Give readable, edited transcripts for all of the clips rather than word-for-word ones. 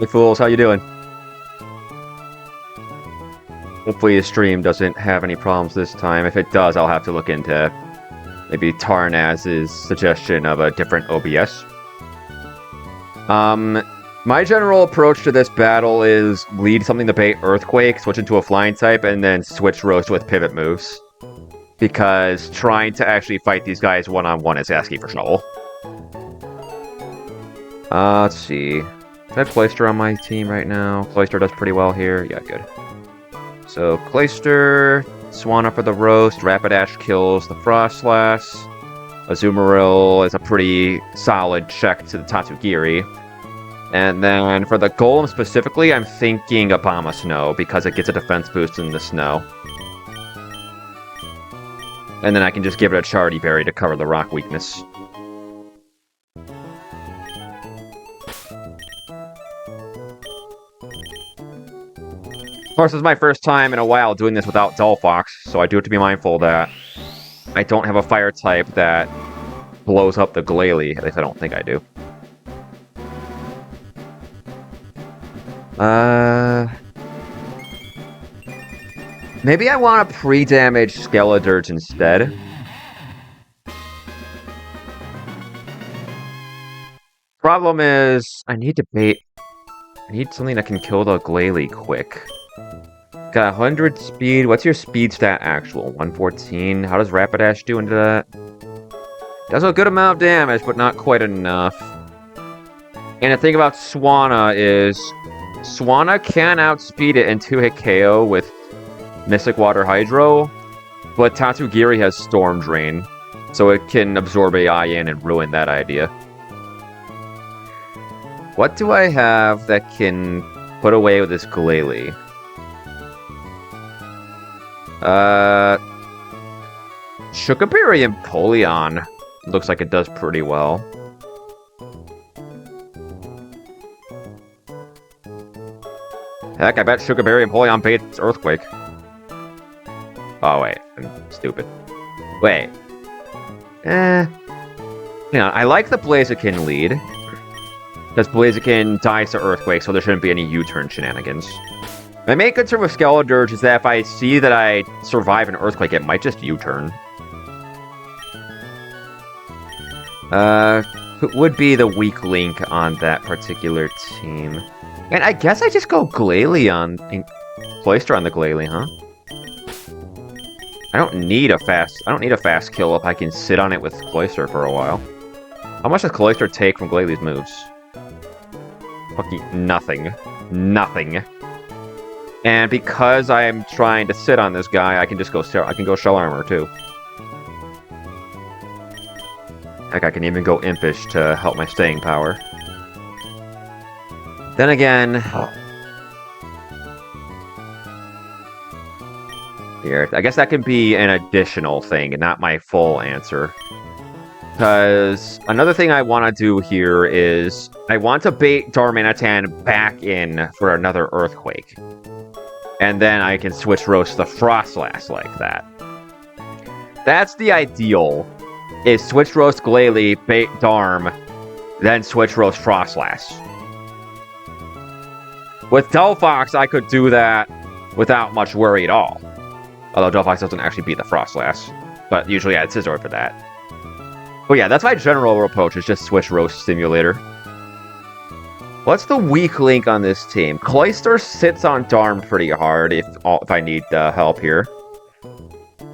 Hey fools, how you doing? Hopefully the stream doesn't have any problems this time. If it does, I'll have to look into maybe Tarnaz's suggestion of a different OBS. My general approach to this battle is lead something to bait Earthquake, switch into a flying type, and then switch Roast with pivot moves. Because trying to actually fight these guys one-on-one is asking for trouble. Let's see. I have Clayster on my team right now. Clayster does pretty well here. Yeah, good. So, Clayster, Swanna for the Roast, Rapidash kills the Frostlass. Azumarill is a pretty solid check to the Tatsugiri. And then for the Golem specifically, I'm thinking Abomasnow because it gets a defense boost in the snow. And then I can just give it a Charity Berry to cover the rock weakness. Of course, this is my first time in a while doing this without Dullfox, so I do have to be mindful that I don't have a fire type that blows up the Glalie. At least I don't think I do. Maybe I want to pre-damage Skeledirge instead. Problem is, I need something that can kill the Glalie quick. Got 100 speed. What's your speed stat actual? 114. How does Rapidash do into that? Does a good amount of damage, but not quite enough. And the thing about Swanna is, Swanna can outspeed it in 2-hit KO with Mystic Water Hydro, but Tatsugiri has Storm Drain, so it can absorb AI in and ruin that idea. What do I have that can put away with this Glalie? Imperium Polion looks like it does pretty well. Heck, I bet Imperium Polion baits Earthquake. Oh, wait. I'm stupid. Wait. I like the Blaziken lead. Because Blaziken dies to Earthquake, so there shouldn't be any U-turn shenanigans. My main concern with Skeledirge is that if I see that I survive an Earthquake, it might just U-turn. Who would be the weak link on that particular team? And I guess I just go Glalie on... Clayster on the Glalie, huh? I don't need a fast kill if I can sit on it with Clayster for a while. How much does Clayster take from Glalie's moves? Fucking nothing. Nothing. And because I'm trying to sit on this guy, I can just go Shell Armor too. Heck, I can even go Impish to help my staying power. Then again... Here, I guess that can be an additional thing and not my full answer. Because another thing I want to do here is I want to bait Darmanitan back in for another Earthquake. And then I can switch Roast the Frostlass like that. That's the ideal, is switch Roast Glalie, bait Darm, then switch Roast Frostlass. With Dullfox, I could do that without much worry at all. Although Dullfox doesn't actually beat the Frostlass. But usually I had Scizor for that. But yeah, that's my general approach, is just switch Roast Simulator. What's the weak link on this team? Clayster sits on Darm pretty hard if I need help here.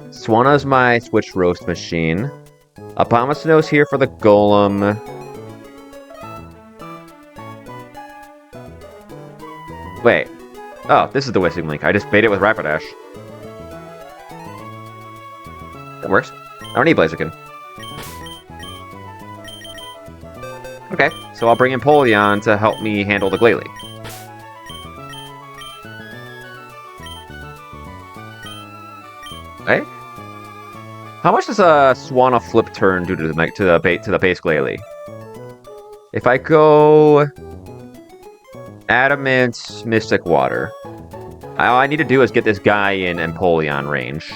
Swanna's my switch Roast machine. Abomasnow's here for the Golem. Wait. Oh, this is the Whistling Link. I just bait it with Rapidash. That works. I don't need Blaziken. Okay, so I'll bring in Polion to help me handle the Glalie. Okay. How much does a Swanna flip turn do to the base Glalie? If I go Adamant, Mystic Water, all I need to do is get this guy in Empoleon range.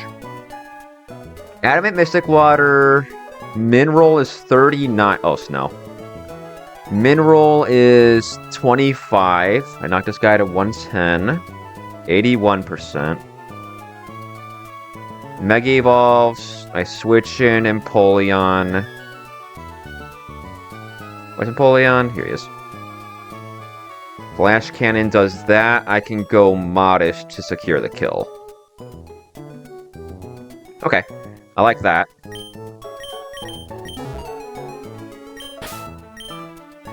Adamant, Mystic Water, Mineral is 39. Oh, Snow. Mineral is 25. I knocked this guy to 110. 81%. Mega Evolves. I switch in Empoleon. Where's Empoleon? Here he is. Flash Cannon does that. I can go Modest to secure the kill. Okay. I like that.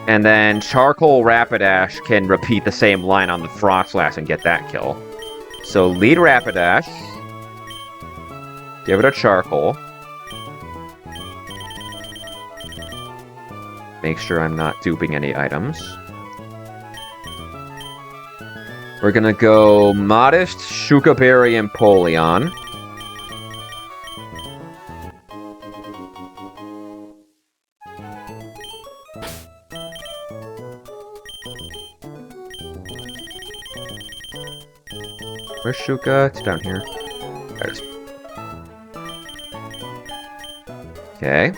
And then Charcoal Rapidash can repeat the same line on the Froslass and get that kill. So lead Rapidash. Give it a Charcoal. Make sure I'm not duping any items. We're gonna go Modest, Shuka Berry, and Empoleon. Where's Shuka? It's down here. There it is. Okay.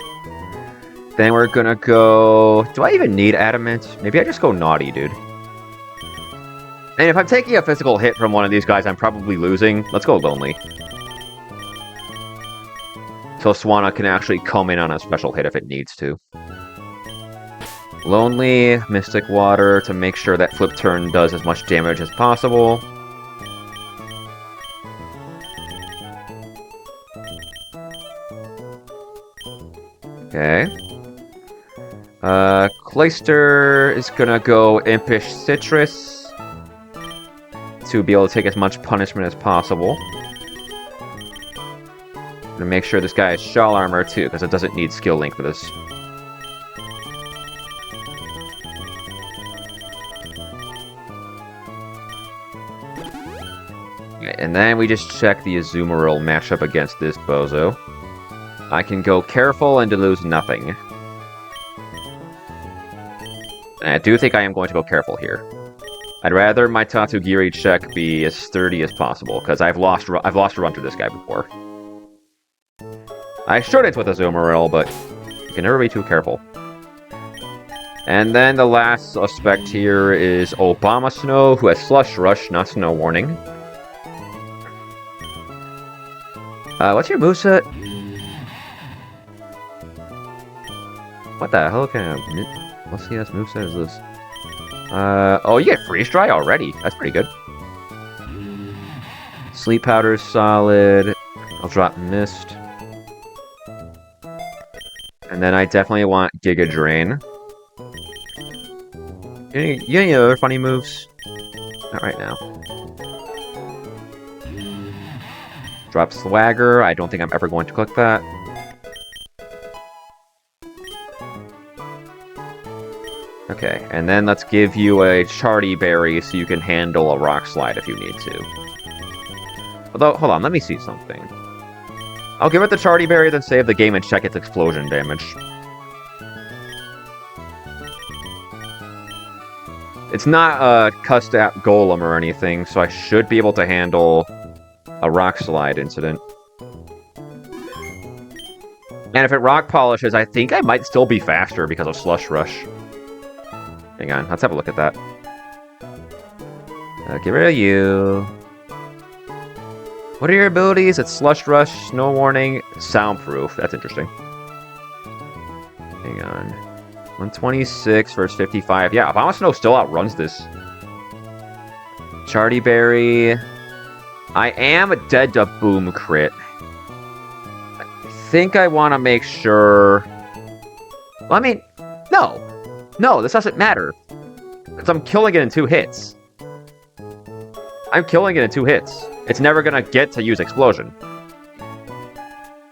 Then we're gonna go... Do I even need Adamant? Maybe I just go Naughty, dude. And if I'm taking a physical hit from one of these guys, I'm probably losing. Let's go Lonely. So Swanna can actually come in on a special hit if it needs to. Lonely, Mystic Water to make sure that Flip Turn does as much damage as possible. Okay. Clayster is gonna go Impish Citrus to be able to take as much punishment as possible. And make sure this guy has Shawl Armor too, because it doesn't need Skill Link for this. And then we just check the Azumarill matchup against this bozo. I can go Careful and to lose nothing. And I do think I am going to go Careful here. I'd rather my Tatsugiri check be as sturdy as possible, because I've lost a run to this guy before. I shouldn't with Azumarill, but you can never be too careful. And then the last suspect here is Obama Snow, who has Slush Rush, not Snow Warning. What's your moveset? What the hell kind of... What's the moveset is this? Oh, you get Freeze Dry already. That's pretty good. Sleep Powder's solid. I'll drop Mist. And then I definitely want Giga Drain. You got any other funny moves? Not right now. Drop Swagger. I don't think I'm ever going to click that. Okay, and then let's give you a Charty Berry so you can handle a Rock Slide if you need to. Although, hold on, let me see something. I'll give it the Charty Berry, then save the game and check its explosion damage. It's not a Custap Golem or anything, so I should be able to handle a Rock Slide incident. And if it Rock Polishes, I think I might still be faster because of Slush Rush. Hang on, let's have a look at that. Get rid of you. What are your abilities? It's Slush Rush, Snow Warning, Soundproof. That's interesting. Hang on. 126 versus 55. Yeah, Obama Snow still outruns this. Charty Berry. I am dead to Boom Crit. I think I want to make sure... Well, I mean, no. No, this doesn't matter. Because I'm killing it in 2 hits. I'm killing it in 2 hits. It's never going to get to use Explosion.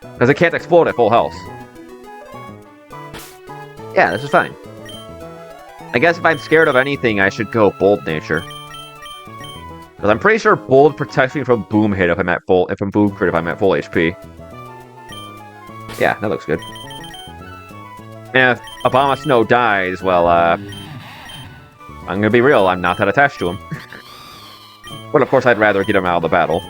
Because it can't explode at full health. Yeah, this is fine. I guess if I'm scared of anything, I should go Bold Nature. Because I'm pretty sure Bold protects me from Boom Hit if I'm at full... From Boom Crit if I'm at full HP. Yeah, that looks good. And if Obama Snow dies, well, I'm gonna be real, I'm not that attached to him. But of course, I'd rather get him out of the battle.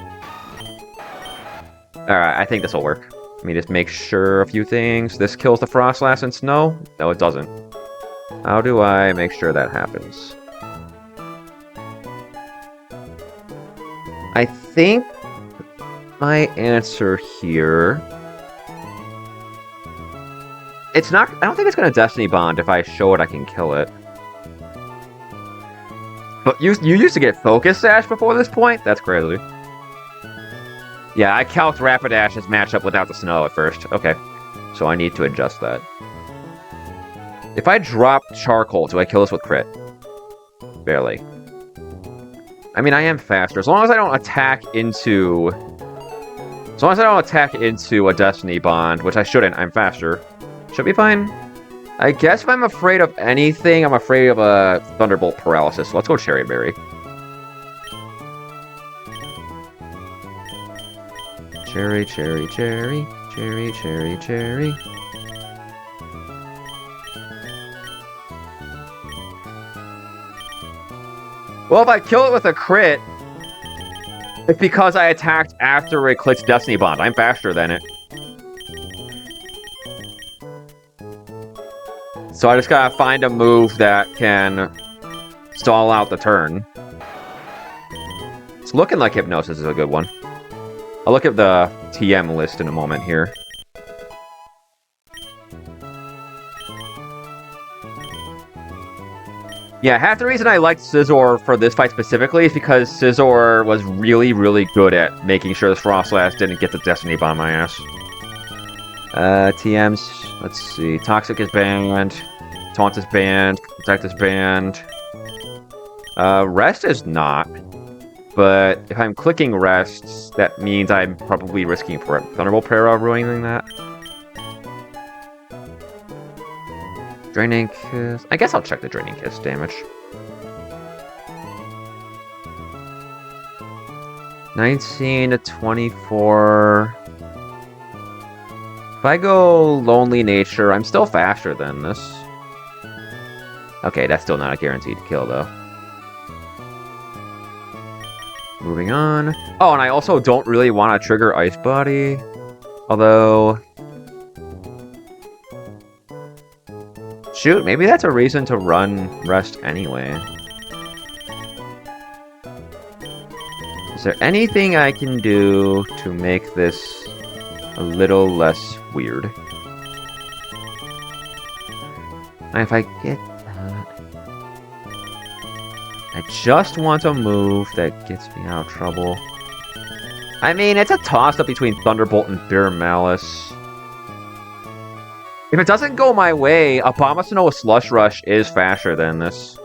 Alright, I think this will work. Let me just make sure a few things. This kills the Froslass and Snow? No, it doesn't. How do I make sure that happens? I think my answer here... It's not... I don't think it's going to Destiny Bond if I show it I can kill it. But you used to get Focus Sash before this point? That's crazy. Yeah, I calced Rapidash's matchup without the snow at first. Okay. So I need to adjust that. If I drop Charcoal, do I kill this with crit? Barely. I mean, I am faster. As long as I don't attack into... As long as I don't attack into a Destiny Bond, which I shouldn't, I'm faster. Should be fine. I guess if I'm afraid of anything, I'm afraid of a Thunderbolt Paralysis. So let's go Cherry Berry. Cherry, cherry, cherry. Cherry, cherry, cherry. Well, if I kill it with a crit, it's because I attacked after it clicks Destiny Bond. I'm faster than it. So I just gotta find a move that can stall out the turn. It's looking like Hypnosis is a good one. I'll look at the TM list in a moment here. Yeah, half the reason I liked Scizor for this fight specifically is because Scizor was really, really good at making sure the Frostlass didn't get the Destiny Bomb my ass. TMs, let's see. Toxic is banned. Taunt is banned. Protect is banned. Rest is not. But if I'm clicking Rest, that means I'm probably risking for Thunderbolt Para ruining that. Draining Kiss. I guess I'll check the Draining Kiss damage. 19 to 24. If I go Lonely Nature, I'm still faster than this. Okay, that's still not a guaranteed kill, though. Moving on. Oh, and I also don't really want to trigger Ice Body. Although... Shoot, maybe that's a reason to run Rest anyway. Is there anything I can do to make this a little less weird? And if I get that... I just want a move that gets me out of trouble. I mean, it's a toss-up between Thunderbolt and Bitter Malice. If it doesn't go my way, Abomasnow Slush Rush is faster than this.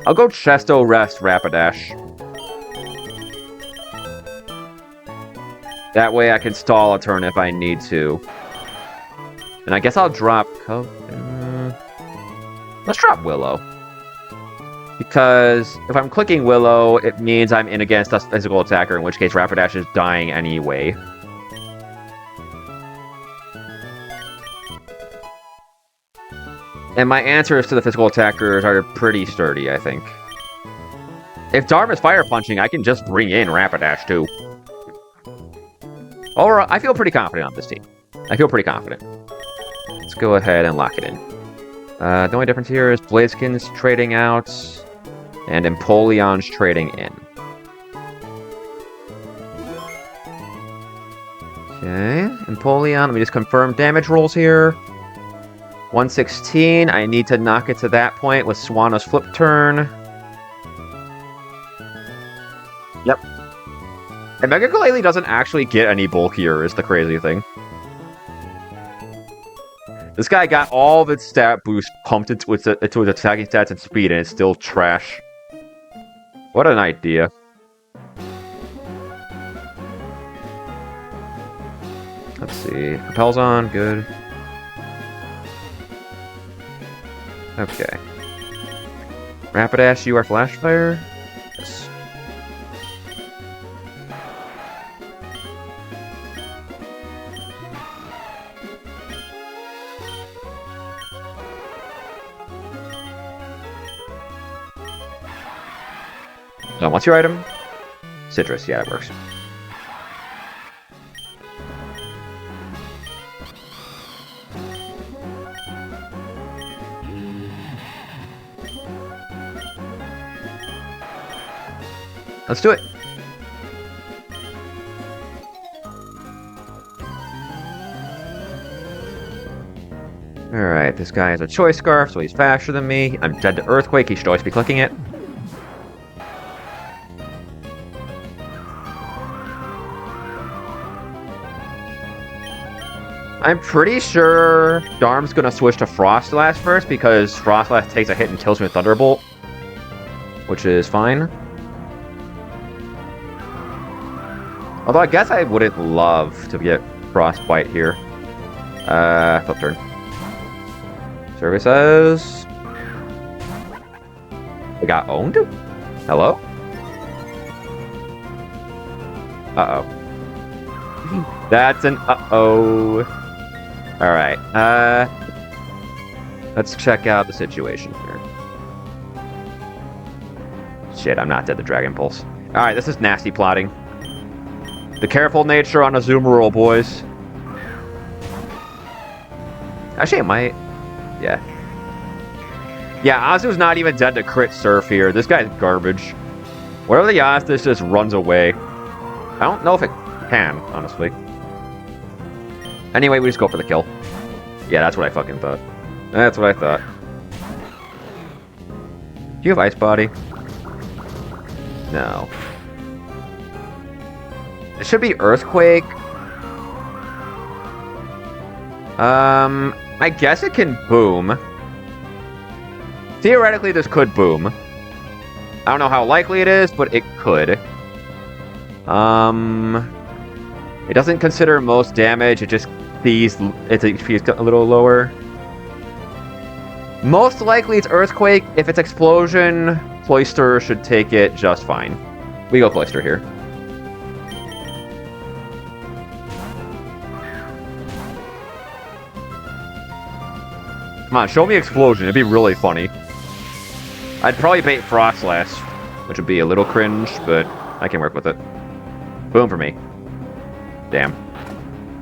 I'll go Chesto Rest Rapidash. That way I can stall a turn if I need to. And I guess I'll drop... let's drop Willow. Because if I'm clicking Willow, it means I'm in against a physical attacker, in which case Rapidash is dying anyway. And my answers to the physical attackers are pretty sturdy, I think. If Dharma's Fire Punching, I can just bring in Rapidash, too. Alright, I feel pretty confident on this team. I feel pretty confident. Let's go ahead and lock it in. The only difference here is Blaziken's trading out, and Empoleon's trading in. Okay, Empoleon, let me just confirm damage rolls here. 116, I need to knock it to that point with Swana's flip turn. Yep. And Mega Glalie doesn't actually get any bulkier, is the crazy thing. This guy got all of its stat boost pumped into its attacking stats and speed, and it's still trash. What an idea. Let's see. Propel's on, good. Okay. Rapidash, you are Flash Fire? Yes. What's your item? Citrus, yeah, that works. Let's do it. Alright, this guy has a choice scarf, so he's faster than me. I'm dead to Earthquake, he should always be clicking it. I'm pretty sure Darm's gonna switch to Frostlass first, because Frostlass takes a hit and kills me with Thunderbolt. Which is fine. Although I guess I wouldn't love to get Frostbite here. Flip turn. Survey says... We got owned? Hello? Uh-oh. That's an uh-oh. Alright, let's check out the situation here. Shit, I'm not dead to Dragon Pulse. Alright, this is nasty plotting. The careful nature on a Azumarill, boys. Actually, it might... Yeah. Yeah, Azu's not even dead to crit Surf here. This guy's garbage. Whatever the odds, this just runs away. I don't know if it can, honestly. Anyway, we just go for the kill. Yeah, that's what I fucking thought. That's what I thought. Do you have Ice Body? No. It should be Earthquake. I guess it can boom. Theoretically, this could boom. I don't know how likely it is, but it could. It doesn't consider most damage, it just sees its HP is a little lower. Most likely it's Earthquake. If it's Explosion, Cloyster should take it just fine. We go Cloyster here. Come on, show me Explosion. It'd be really funny. I'd probably bait Frostlass, which would be a little cringe, but I can work with it. Boom for me. Damn.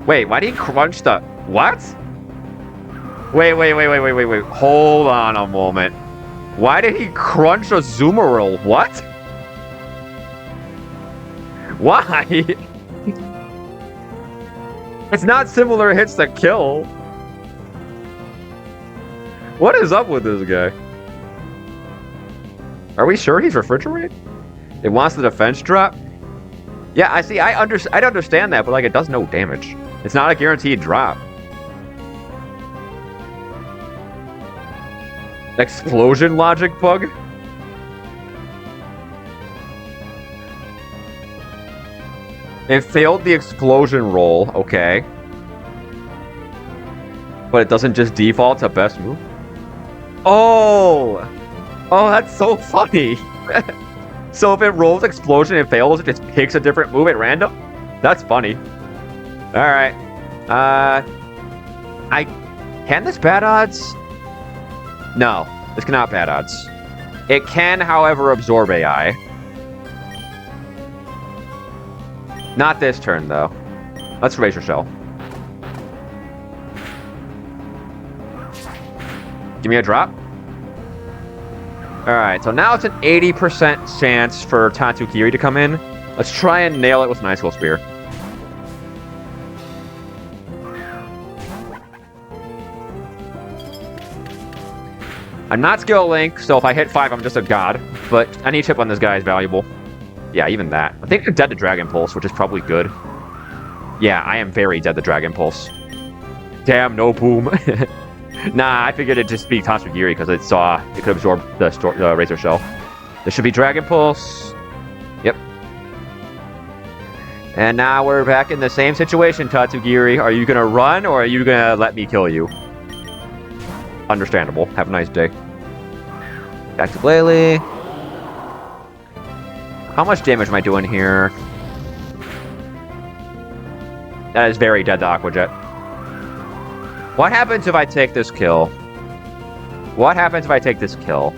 Wait, why did he crunch the... What? Wait. Hold on a moment. Why did he crunch a Azumarill? What? Why? It's not similar hits that kill. What is up with this guy? Are we sure he's Refrigerate? It wants the defense drop? Yeah, I see. I'd understand that, but like, it does no damage. It's not a guaranteed drop. Explosion logic bug? It failed the explosion roll, okay. But it doesn't just default to best move? Oh! Oh, that's so funny! So if it rolls explosion and fails, it just picks a different move at random? That's funny. Alright. Can this bad odds? No, this cannot bad odds. It can, however, absorb AI. Not this turn, though. Let's Razor Shell. Give me a drop. Alright, so now it's an 80% chance for Tatsukiri to come in. Let's try and nail it with an Icicle Spear. I'm not Skill Link, so if I hit 5, I'm just a god. But any chip on this guy is valuable. Yeah, even that. I think I'm dead to Dragon Pulse, which is probably good. Yeah, I am very dead to Dragon Pulse. Damn, no boom. Nah, I figured it'd just be Tatsugiri because it saw it could absorb the Razor Shell. This should be Dragon Pulse. Yep. And now we're back in the same situation, Tatsugiri. Are you gonna run or are you gonna let me kill you? Understandable. Have a nice day. Back to Glalie. How much damage am I doing here? That is very dead to Aqua Jet. What happens if I take this kill? What happens if I take this kill?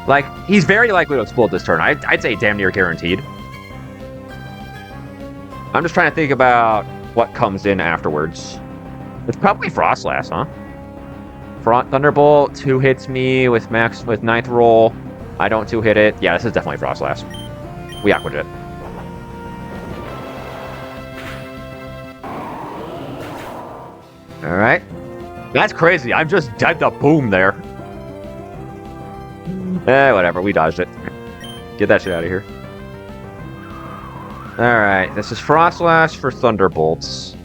Like, he's very likely to explode this turn. I'd say damn near guaranteed. I'm just trying to think about what comes in afterwards. It's probably Frostlass, huh? Thunderbolt 2 hits me with 9th roll. I don't two-hit it. Yeah, this is definitely Frost Blast. We Aqua Jet. Alright. That's crazy. I'm just dead to boom there. Whatever. We dodged it. Get that shit out of here. Alright. This is Frost Blast for Thunderbolts.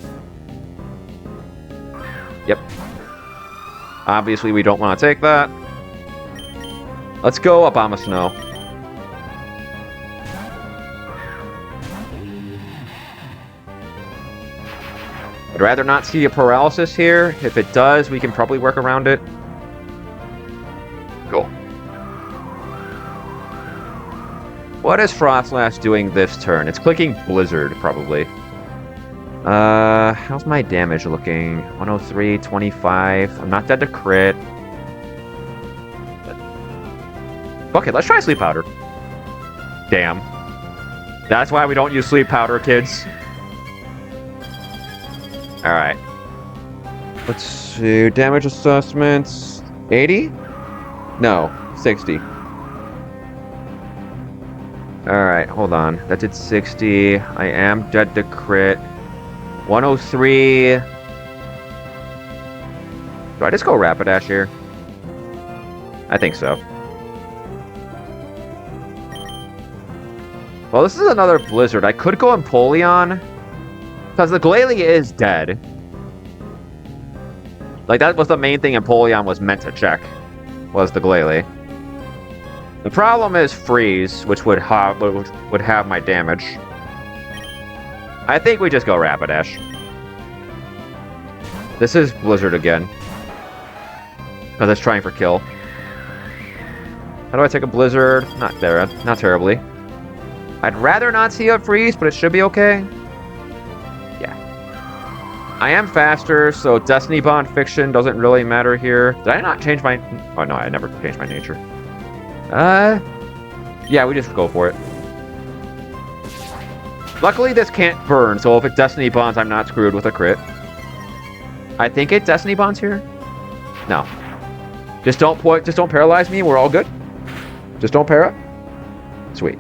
Yep. Obviously, we don't want to take that. Let's go Abomasnow. I'd rather not see a paralysis here. If it does, we can probably work around it. Cool. What is Frostlash doing this turn? It's clicking Blizzard, probably. How's my damage looking? 103, 25. I'm not dead to crit. Okay, let's try Sleep Powder. Damn. That's why we don't use Sleep Powder, kids. Alright. Let's see. Damage assessments. 80? No, 60. Alright, hold on. That did 60. I am dead to crit. 103. Do I just go Rapidash here? I think so. Well, this is another Blizzard. I could go Empoleon. Because the Glalie is dead. Like, that was the main thing Empoleon was meant to check. Was the Glalie. The problem is Freeze, which would have my damage. I think we just go Rapidash. This is Blizzard again. Because it's trying for kill. How do I take a Blizzard? Not there. Not terribly. I'd rather not see a Freeze, but it should be okay. Yeah. I am faster, so Destiny Bond Fiction doesn't really matter here. Did I not change my... Oh, no, I never changed my nature. Yeah, we just go for it. Luckily, this can't burn, so if it Destiny Bonds, I'm not screwed with a crit. I think it Destiny Bonds here? No. Just don't paralyze me, we're all good. Just don't para. Sweet.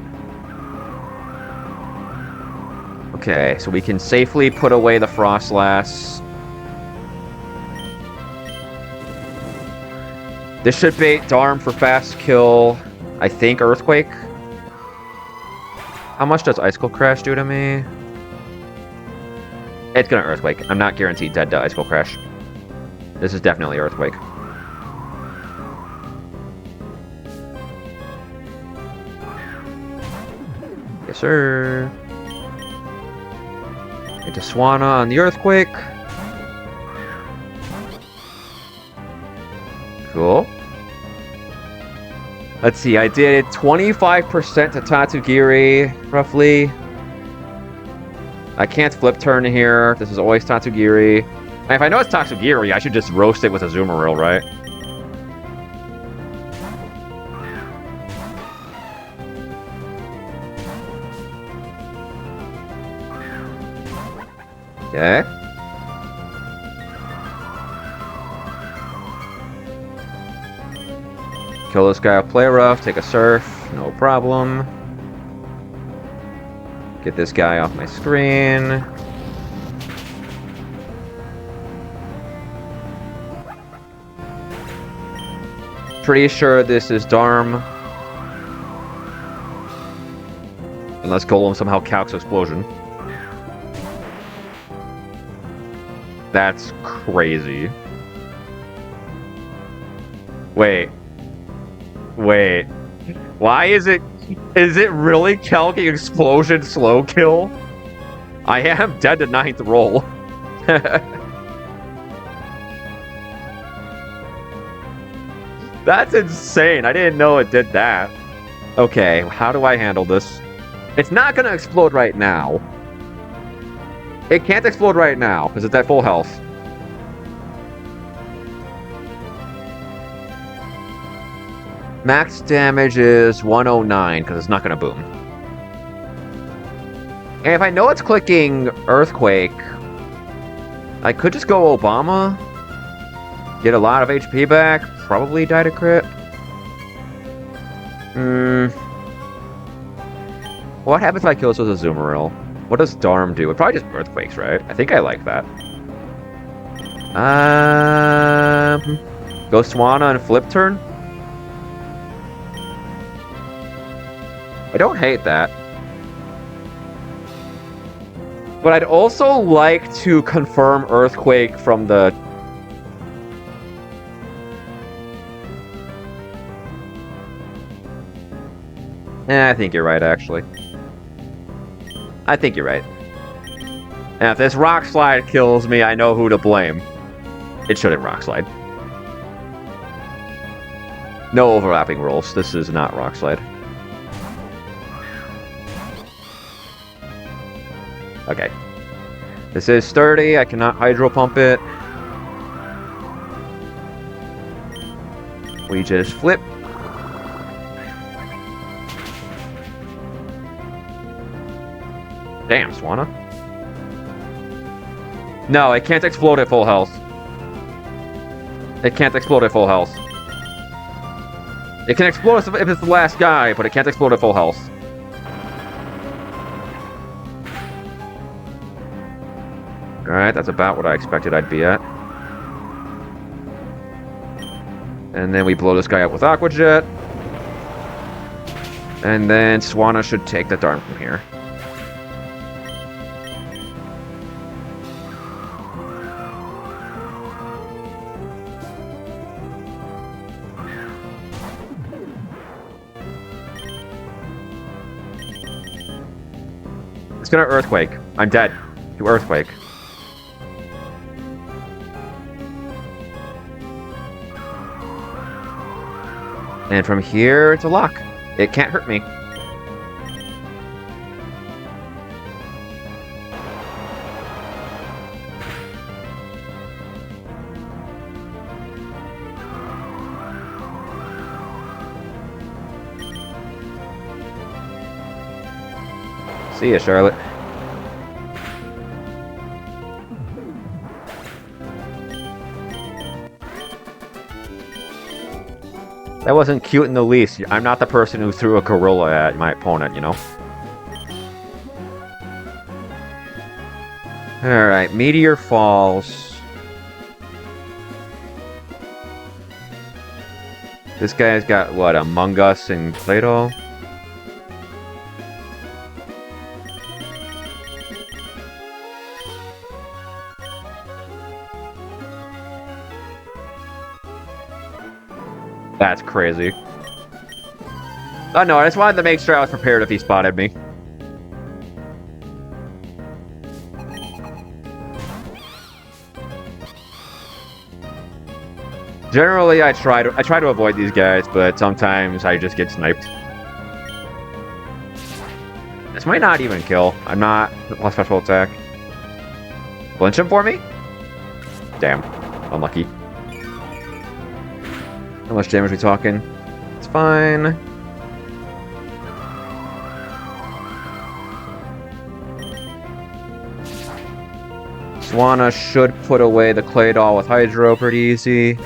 Okay, so we can safely put away the Frostlass. This should bait Darm for fast kill. I think Earthquake. How much does Icicle Crash do to me? It's gonna Earthquake. I'm not guaranteed dead to Icicle Crash. This is definitely Earthquake. Yes, sir. Into Swanna on the Earthquake. Cool. Let's see, I did 25% to Tatsugiri, roughly. I can't flip turn here. This is always Tatsugiri. And if I know it's Tatsugiri, I should just roast it with a Azumarill, right? Okay. Kill this guy with Play Rough, take a Surf, no problem. Get this guy off my screen. Pretty sure this is Darm. Unless Golem somehow calcs Explosion. That's crazy. Wait. Why is it really calcing Explosion slow kill? I am dead to 9th roll. That's insane. I didn't know it did that. Okay, how do I handle this? It's not gonna explode right now. It can't explode right now, because it's at full health. Max damage is 109, because it's not going to boom. And if I know it's clicking Earthquake, I could just go Obama. Get a lot of HP back. Probably die to crit. Hmm. What happens if I kill this with a Zoomeril? What does Darm do? It probably just Earthquakes, right? I think I like that. Go Swanna and flip turn? I don't hate that. But I'd also like to confirm Earthquake from the... I think you're right, actually. I think you're right. And if this Rock Slide kills me, I know who to blame. It shouldn't Rock Slide. No overlapping rolls. This is not Rock Slide. Okay. This is sturdy. I cannot Hydro Pump it. We just flip. Damn, Swanna. No, it can't explode at full health. It can't explode at full health. It can explode if it's the last guy, but it can't explode at full health. Alright, that's about what I expected I'd be at. And then we blow this guy up with Aqua Jet. And then Swanna should take the Darm from here. It's gonna Earthquake. I'm dead. To Earthquake. And from here, it's a lock. It can't hurt me. See ya, Charlotte. That wasn't cute in the least. I'm not the person who threw a gorilla at my opponent, you know? Alright, Meteor falls. This guy's got, what, Among Us and Play-Doh? That's crazy. Oh no, I just wanted to make sure I was prepared if he spotted me. Generally, I try to avoid these guys, but sometimes I just get sniped. This might not even kill. I'm not a special attack. Flinch him for me? Damn. Unlucky. How much damage are we talking? It's fine. Swanna should put away the Clay Doll with Hydro pretty easy.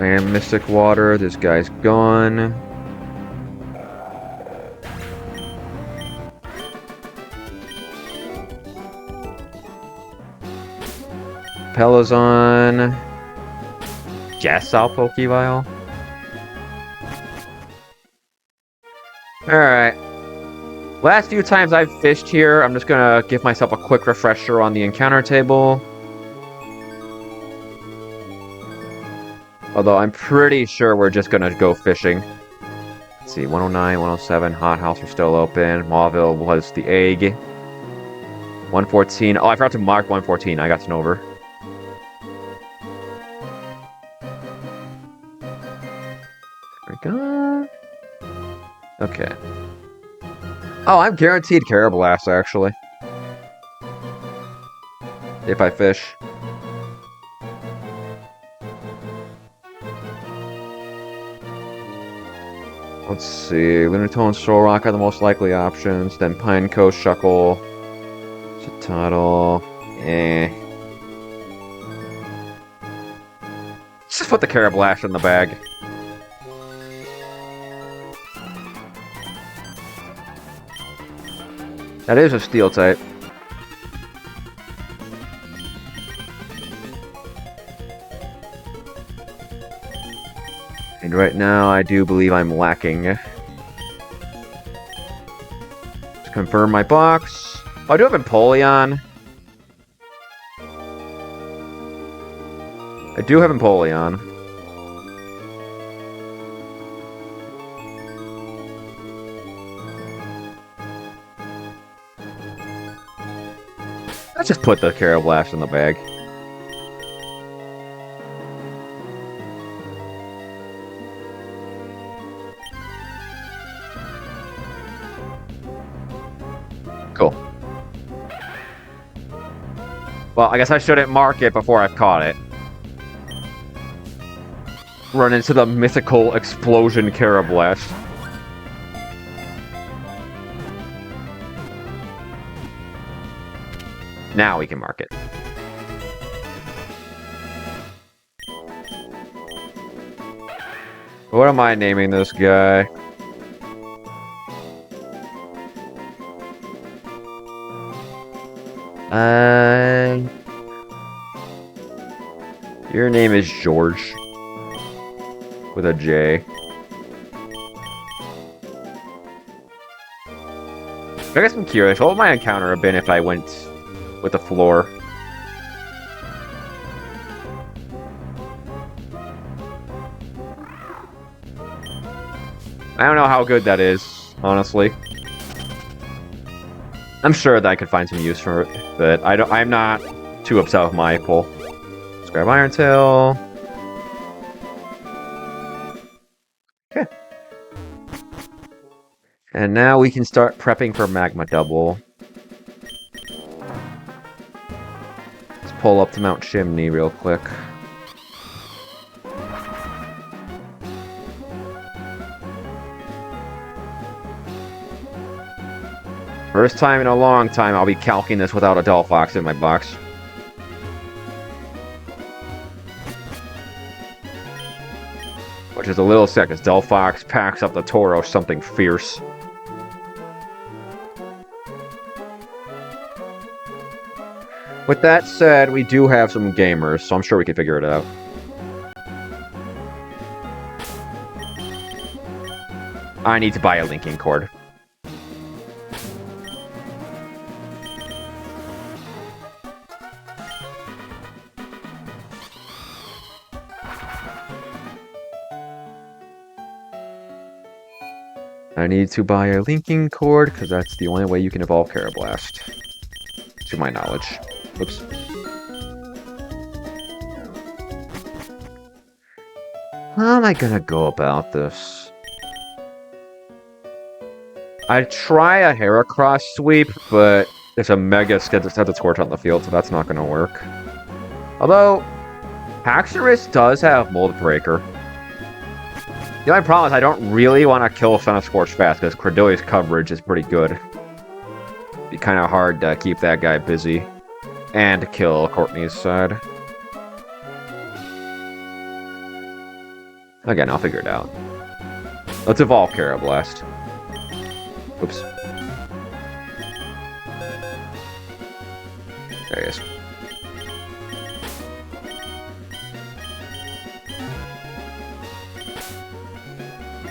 And Mystic Water, this guy's gone. Pelazon. Guess I'll Pokeball. Alright. Last few times I've fished here, I'm just gonna give myself a quick refresher on the encounter table. Although I'm pretty sure we're just gonna go fishing. Let's see, 109, 107, Hot House are still open. Mauville was the egg. 114. Oh, I forgot to mark 114. I got Snover. There we go. Okay. Oh, I'm guaranteed Carablast, actually. If I fish. Let's see. Lunatone and Solrock are the most likely options. Then Pineco, Shuckle, Citadel. Let's just put the Carablast in the bag. That is a Steel type. And right now, I do believe I'm lacking. To confirm my box. Oh, I do have Empoleon. I do have Empoleon. Let's just put the Carablast in the bag. Cool. Well, I guess I shouldn't mark it before I've caught it. Run into the mythical explosion Carablast. Now we can mark it. What am I naming this guy? Your name is George. With a J. I guess I'm curious, what would my encounter have been if I went with the floor? I don't know how good that is, honestly. I'm sure that I could find some use for it, but I'm not too upset with my pull. Let's grab Iron Tail. Okay. And now we can start prepping for Magma Double. Let's pull up to Mount Chimney real quick. First time in a long time I'll be calcing this without a Delphox in my box. Which is a little sick, as Delphox packs up the Tauros something fierce. With that said, we do have some gamers, so I'm sure we can figure it out. I need to buy a linking cord. I need to buy a linking cord, because that's the only way you can evolve Carablast. To my knowledge. Oops. How am I gonna go about this? I'd try a Heracross sweep, but there's a Mega Skid that has a Torch on the field, so that's not gonna work. Although, Haxorus does have Mold Breaker. The only problem is I don't really want to kill Scorch fast, because Cordelia's coverage is pretty good. It'd be kind of hard to keep that guy busy. And kill Courtney's side. Again, I'll figure it out. Let's evolve Carablast. Oops. There he is.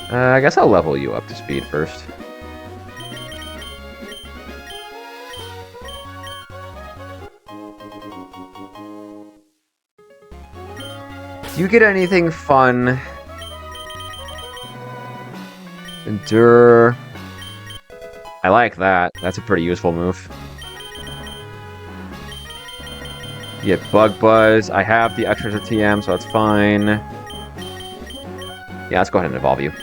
I guess I'll level you up to speed first. Do you get anything fun? Endure. I like that. That's a pretty useful move. You get Bug Buzz. I have the extras of TM, so that's fine. Yeah, let's go ahead and evolve you.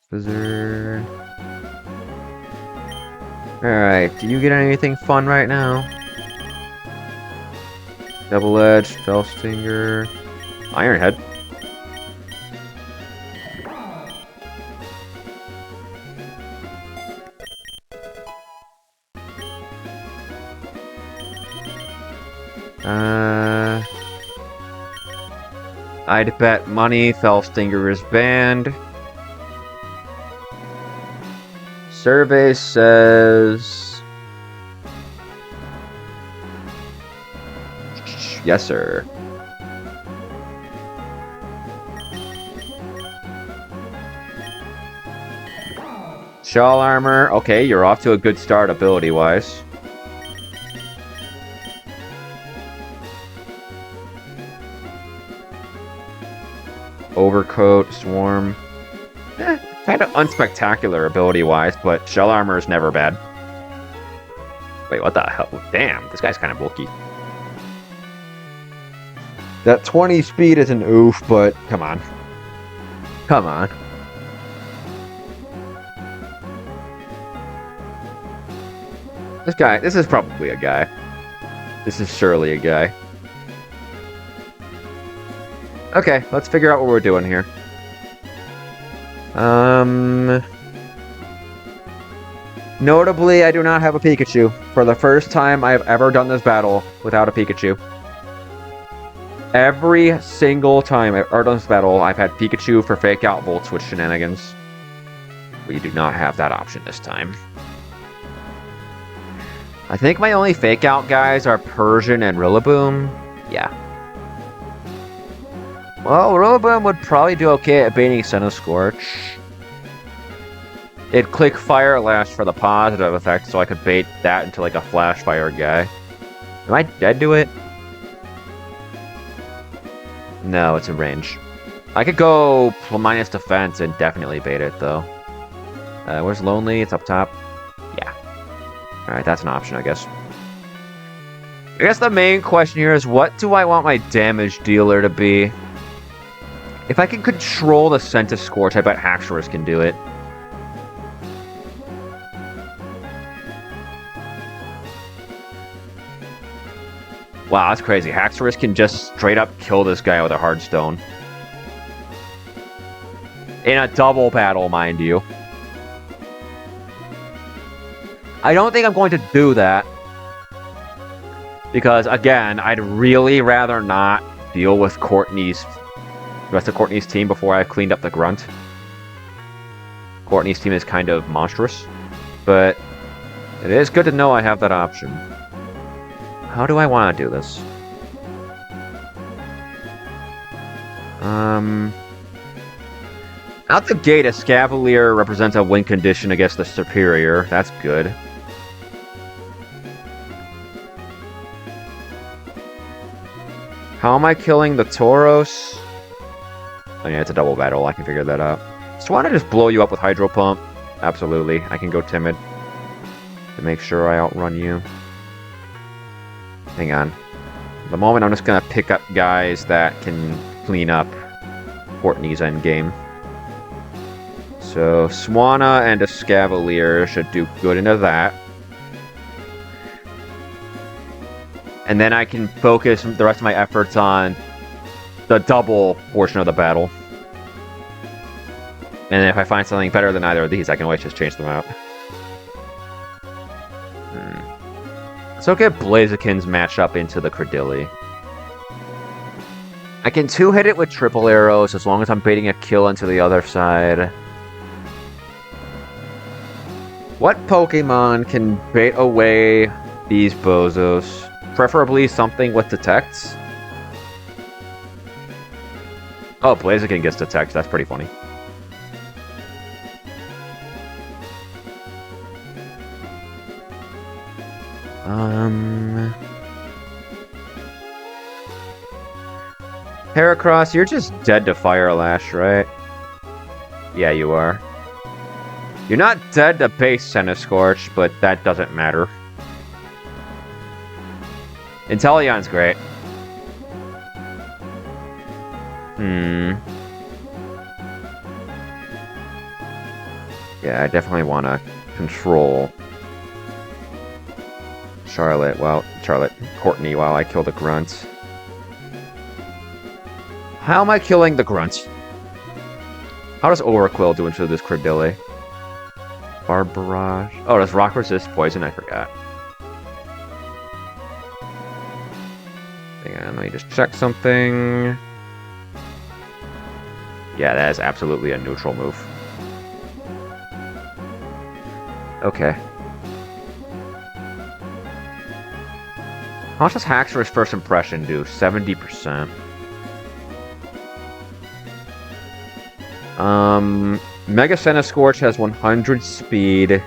Blizzard. Alright, do you get anything fun right now? Double Edge, Fellstinger, Ironhead. I'd bet money Fellstinger is banned. Survey says... Yes, sir. Shawl Armor. Okay, you're off to a good start ability-wise. Overcoat, Swarm. Kind of unspectacular ability-wise, but Shell Armor is never bad. Wait, what the hell? Damn, this guy's kind of bulky. That 20 speed is an oof, but come on. Come on. This is probably a guy. This is surely a guy. Okay, let's figure out what we're doing here. Notably, I do not have a Pikachu. For the first time I have ever done this battle without a Pikachu. Every single time I've ever done this battle, I've had Pikachu for fake out Volt Switch shenanigans. We do not have that option this time. I think my only fake out guys are Persian and Rillaboom. Yeah. Well, Rillaboom would probably do okay at baiting Scorch. It'd click Fire Lash for the positive effect, so I could bait that into like a Flash Fire guy. Am I dead to it? No, it's in range. I could go minus defense and definitely bait it, though. Where's Lonely? It's up top. Yeah. Alright, that's an option, I guess. I guess the main question here is, what do I want my damage dealer to be? If I can control the Scorch, I bet Haxorus can do it. Wow, that's crazy. Haxorus can just straight up kill this guy with a hard stone. In a double battle, mind you. I don't think I'm going to do that. Because, again, I'd really rather not deal with the rest of Courtney's team before I've cleaned up the grunt. Courtney's team is kind of monstrous. But it is good to know I have that option. How do I want to do this? Out the gate, a Scavalier represents a win condition against the Superior. That's good. How am I killing the Tauros? Oh yeah, it's a double battle. I can figure that out. So why don't I just blow you up with Hydro Pump? Absolutely. I can go Timid to make sure I outrun you. Hang on. At the moment, I'm just going to pick up guys that can clean up Courtney's endgame. So, Swanna and a Scavalier should do good into that. And then I can focus the rest of my efforts on the double portion of the battle. And if I find something better than either of these, I can always just change them out. Let's look at Blaziken's matchup into the Credilli. I can two-hit it with triple arrows as long as I'm baiting a kill into the other side. What Pokemon can bait away these bozos? Preferably something with detects. Oh, Blaziken gets detect. That's pretty funny. Heracross, you're just dead to Fire Lash, right? Yeah, you are. You're not dead to base Scorch, but that doesn't matter. Inteleon's great. Yeah, I definitely want to control Courtney while I kill the grunt. How am I killing the grunt? How does Overquill do into this Credilli? Bar Barrage. Oh, does Rock resist poison? I forgot. Hang on, let me just check something. Yeah, that is absolutely a neutral move. Okay. How much does Haxor's first impression do? 70%. Mega Centiscorch has 100 speed.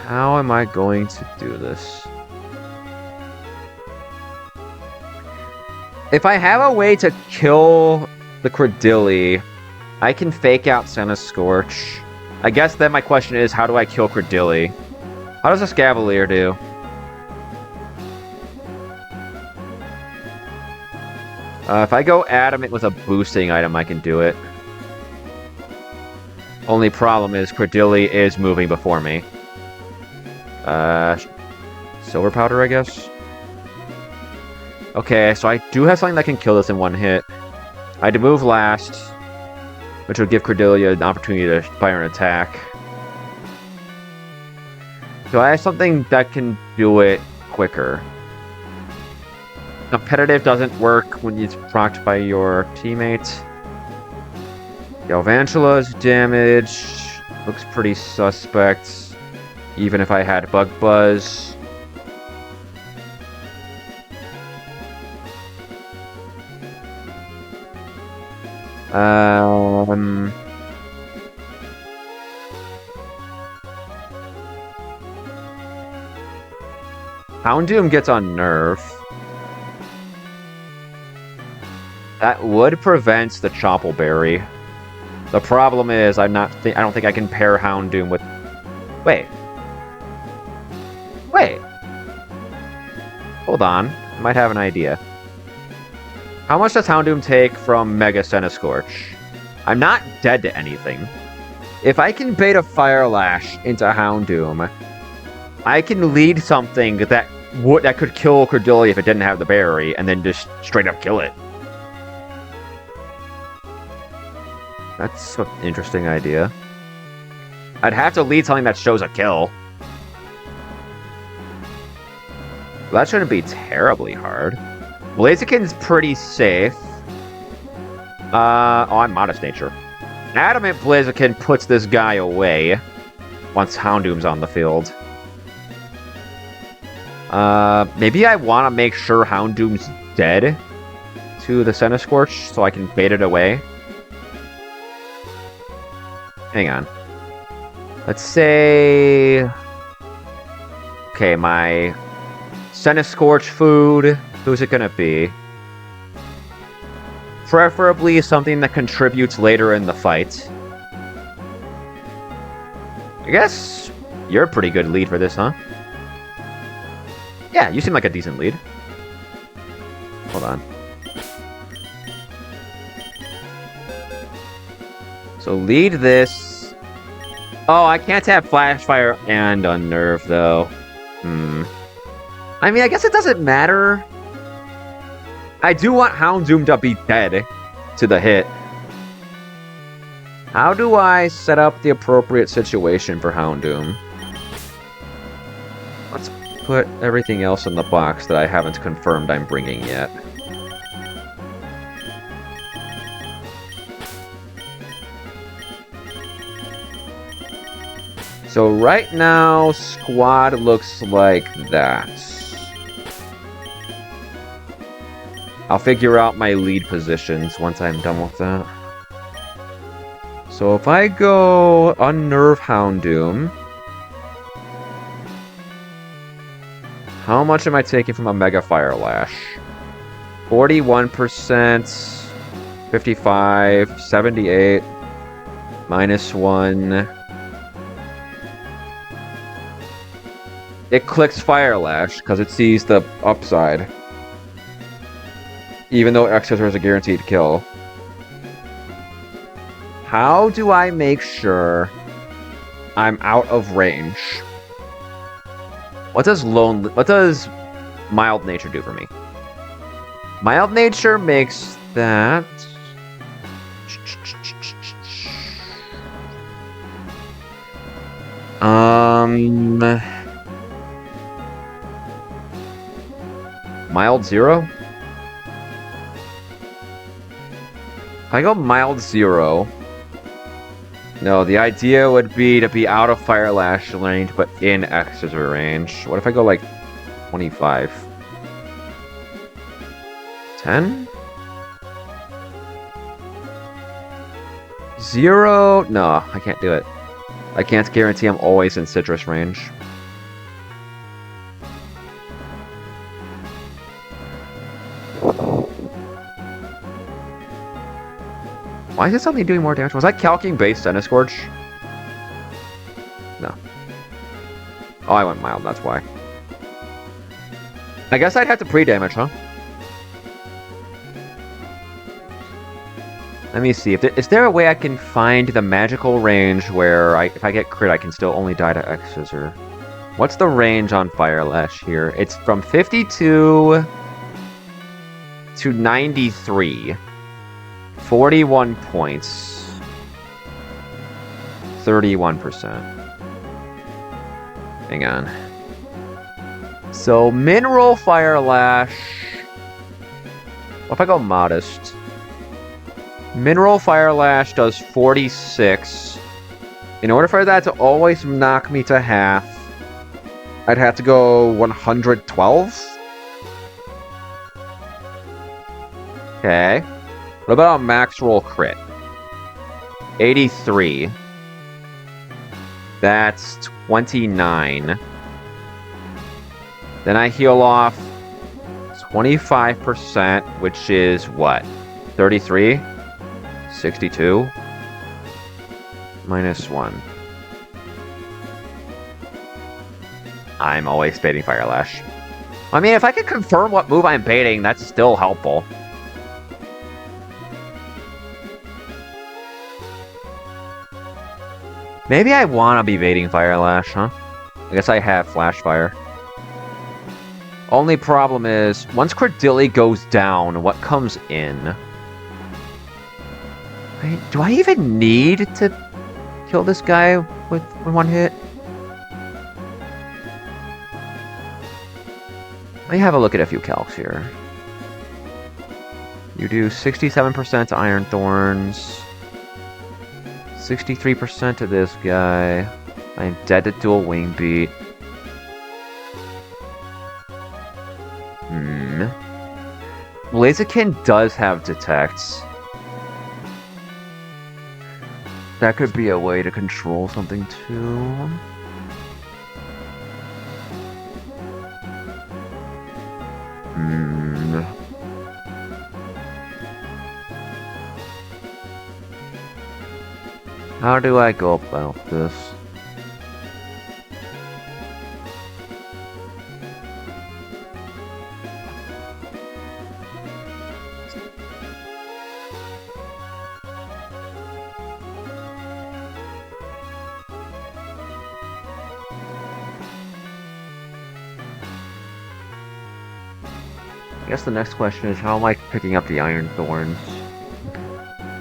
How am I going to do this? If I have a way to kill the Credilli, I can fake out Centiscorch. I guess then my question is, how do I kill Credilli? How does this Cavalier do? If I go Adamant with a boosting item, I can do it. Only problem is Credilli is moving before me. Silver Powder, I guess? Okay, so I do have something that can kill this in one hit. I had to move last, which would give Cordelia an opportunity to fire an attack. So I have something that can do it quicker. Competitive doesn't work when it's procced by your teammate. Galvantula's damage looks pretty suspect, even if I had Bug Buzz. Houndoom gets on Nerf. That would prevent the Choppleberry. The problem is I don't think I can pair Houndoom with... Wait. Hold on. I might have an idea. How much does Houndoom take from Mega Centiscorch? I'm not dead to anything. If I can bait a Fire Lash into Houndoom, I can lead something that could kill Cordelia if it didn't have the berry, and then just straight up kill it. That's an interesting idea. I'd have to lead something that shows a kill. That shouldn't be terribly hard. Blaziken's pretty safe. I'm Modest Nature. Adamant Blaziken puts this guy away once Houndoom's on the field. Maybe I want to make sure Houndoom's dead to the Centiscorch so I can bait it away. Hang on. Let's say... Okay, my Centiscorch food. Who's it gonna be? Preferably something that contributes later in the fight. I guess you're a pretty good lead for this, huh? Yeah, you seem like a decent lead. Hold on. So lead this. Oh, I can't have Flash Fire and Unnerve, though. I mean, I guess it doesn't matter. I do want Houndoom to be dead to the hit. How do I set up the appropriate situation for Houndoom? Let's put everything else in the box that I haven't confirmed I'm bringing yet. So right now, squad looks like that. I'll figure out my lead positions once I'm done with that. So if I go Unnerve Houndoom, how much am I taking from a Mega Fire Lash? 41%, 55, 78, -1. It clicks Fire Lash because it sees the upside. Even though X-Scissor is a guaranteed kill. How do I make sure I'm out of range? What does mild nature do for me? Mild nature makes that... Mild 0? If I go mild 0... No, the idea would be to be out of Fire Lash range, but in Exeter range. What if I go, like, 25? 10? 0? No, I can't do it. I can't guarantee I'm always in citrus range. Why is it suddenly doing more damage? Was I calcing base Centiskorch? No. Oh, I went mild, that's why. I guess I'd have to pre-damage, huh? Let me see. Is there a way I can find the magical range where if I get crit, I can still only die to X-Scissor? What's the range on Fire Lash here? It's from 52 to 93. 41 points. 31%. Hang on. So, Mineral Fire Lash. What if I go Modest? Mineral Fire Lash does 46. In order for that to always knock me to half, I'd have to go 112? Okay. What about a max roll crit? 83. That's 29. Then I heal off 25%, which is what? 33? 62? Minus 1. I'm always baiting Fire Lash. I mean, if I could confirm what move I'm baiting, that's still helpful. Maybe I want to be baiting Fire Lash, huh? I guess I have Flash Fire. Only problem is, once Cordilli goes down, what comes in? Wait, do I even need to kill this guy with one hit? Let me have a look at a few calcs here. You do 67% to Iron Thorns. 63% to this guy. I am dead to dual Wing Beat. Blaziken does have Detects. That could be a way to control something too. How do I go about this? I guess the next question is, how am I picking up the Iron Thorns?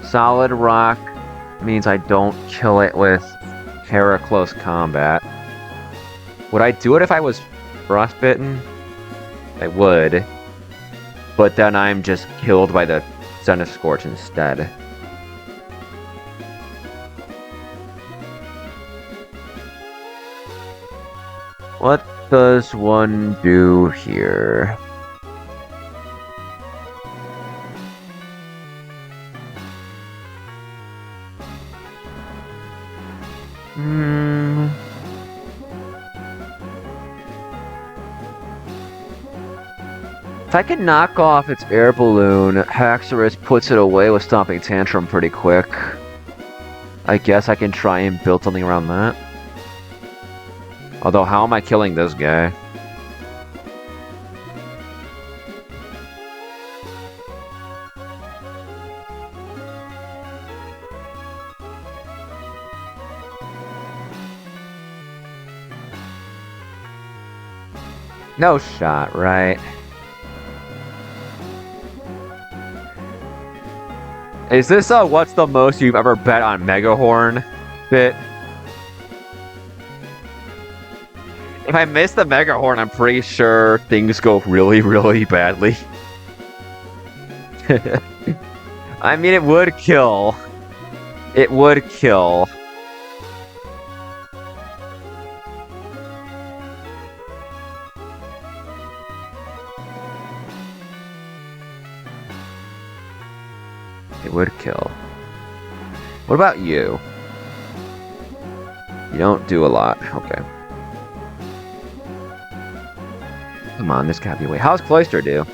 Solid Rock means I don't kill it with Terra Close Combat. Would I do it if I was Frostbitten? I would. But then I'm just killed by the Centiskorch instead. What does one do here? If I can knock off its air balloon, Haxorus puts it away with Stomping Tantrum pretty quick. I guess I can try and build something around that. Although, how am I killing this guy? No shot, right? Is this what's the most you've ever bet on Megahorn bit? If I miss the Megahorn, I'm pretty sure things go really, really badly. I mean, it would kill. It would kill. It would kill. What about you? You don't do a lot. Okay. Come on, this can't be way. How's Cloister do?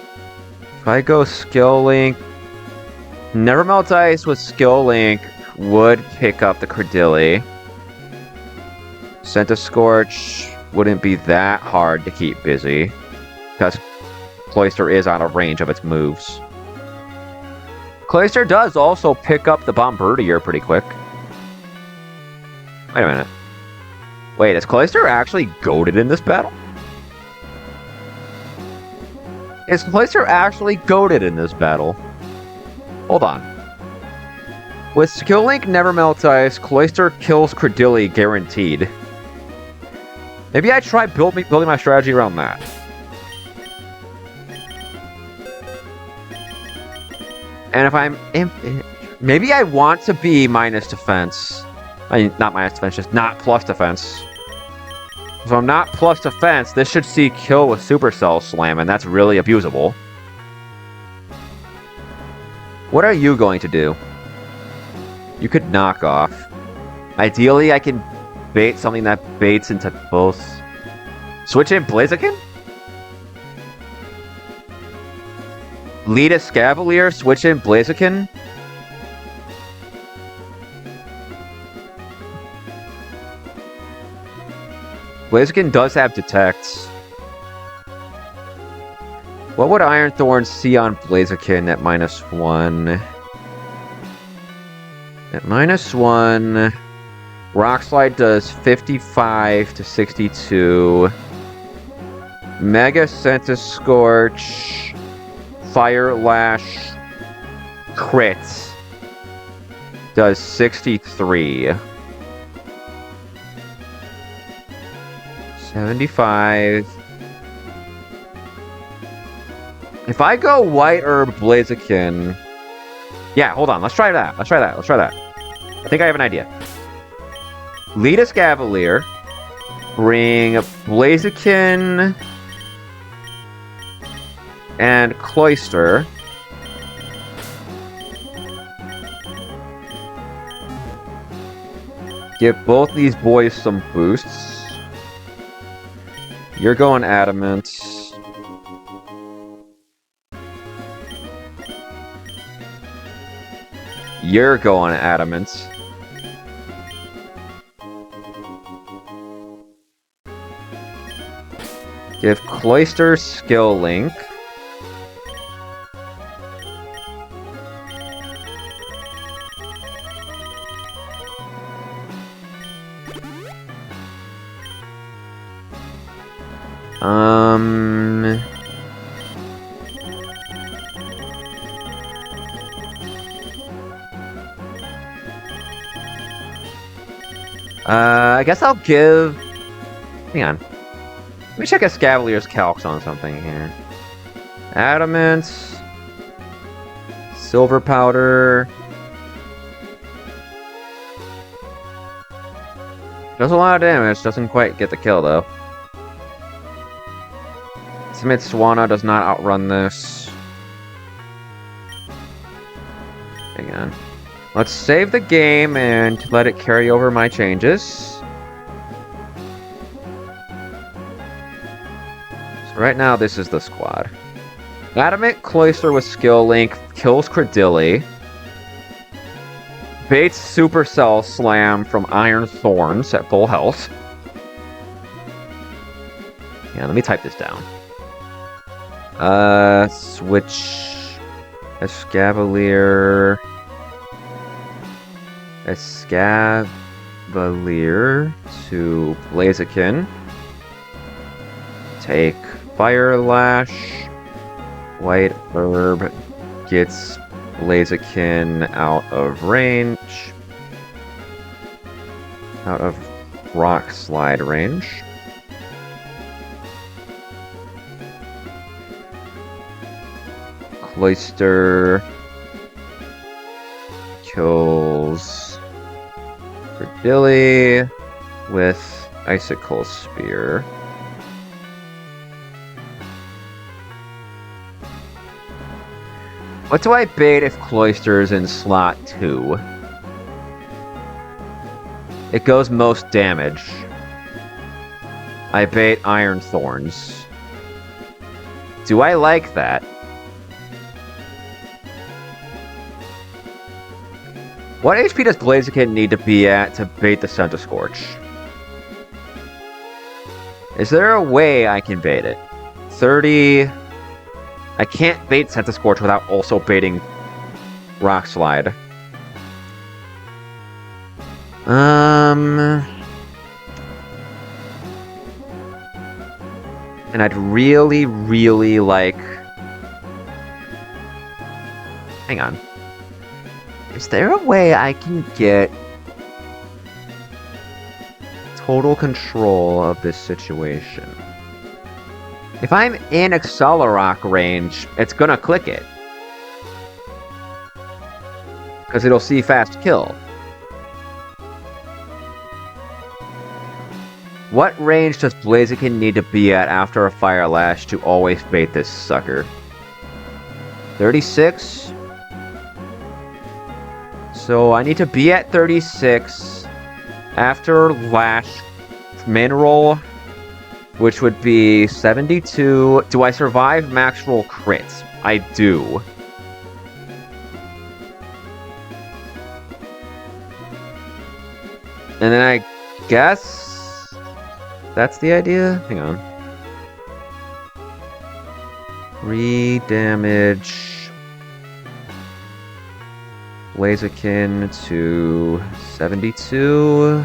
If I go Skill Link... Never Melt Ice with Skill Link would pick up the Credilli. Scent of Scorch wouldn't be that hard to keep busy. Because Cloister is out of range of its moves. Cloister does also pick up the Bombardier pretty quick. Wait a minute. Wait, is Cloister actually goated in this battle? Is Cloister actually goated in this battle? Hold on. With Skill Link Never Melt Ice, Cloister kills Credilli guaranteed. Maybe I try building my strategy around that. And if I'm... Maybe I want to be minus defense. I mean, not minus defense, just not plus defense. If I'm not plus defense, this should see kill with Supercell Slam, and that's really abusable. What are you going to do? You could knock off. Ideally, I can bait something that baits into both. Switch in Blaziken? Lead a Scavalier, switch in Blaziken? Blaziken does have Detect. What would Iron Thorn see on Blaziken at -1? At -1, Rock Slide does 55 to 62. Mega Sentis Scorch, Fire Lash, Crit does 63. 75. If I go White Herb Blaziken... Yeah, hold on. Let's try that. Let's try that. I think I have an idea. Lead a Scavalier. Bring Blaziken... and Cloister. Give both these boys some boosts. You're going Adamant. You're going Adamant. Give Cloister Skill Link. I guess I'll give... Hang on. Let me check a Scavalier's calcs on something here. Adamant. Silver Powder. Does a lot of damage, doesn't quite get the kill though. Smith Swana does not outrun this. Hang on. Let's save the game and let it carry over my changes. So right now, this is the squad. Adamant Cloister with Skill Link kills Credilli. Baits Supercell Slam from Iron Thorns at full health. Yeah, let me type this down. Switch Escavalier to Blaziken. Take Fire Lash. White Herb gets Blaziken out of range. Out of Rock Slide range. Cloister kills Billy with Icicle Spear. What do I bait if Cloister's in slot 2? It goes most damage. I bait Iron Thorns. Do I like that? What HP does Blaziken need to be at to bait the Sun to Scorch? Is there a way I can bait it? 30... I can't bait Sun to Scorch without also baiting Rock Slide. And I'd really, really like... Hang on. Is there a way I can get total control of this situation? If I'm in Accelerock range, it's gonna click it. Because it'll see fast kill. What range does Blaziken need to be at after a Fire Lash to always bait this sucker? 36? So I need to be at 36 after Lash Mineral, which would be 72. Do I survive max roll crits? I do. And then I guess that's the idea? Hang on. 3 damage. Blaziken to 72.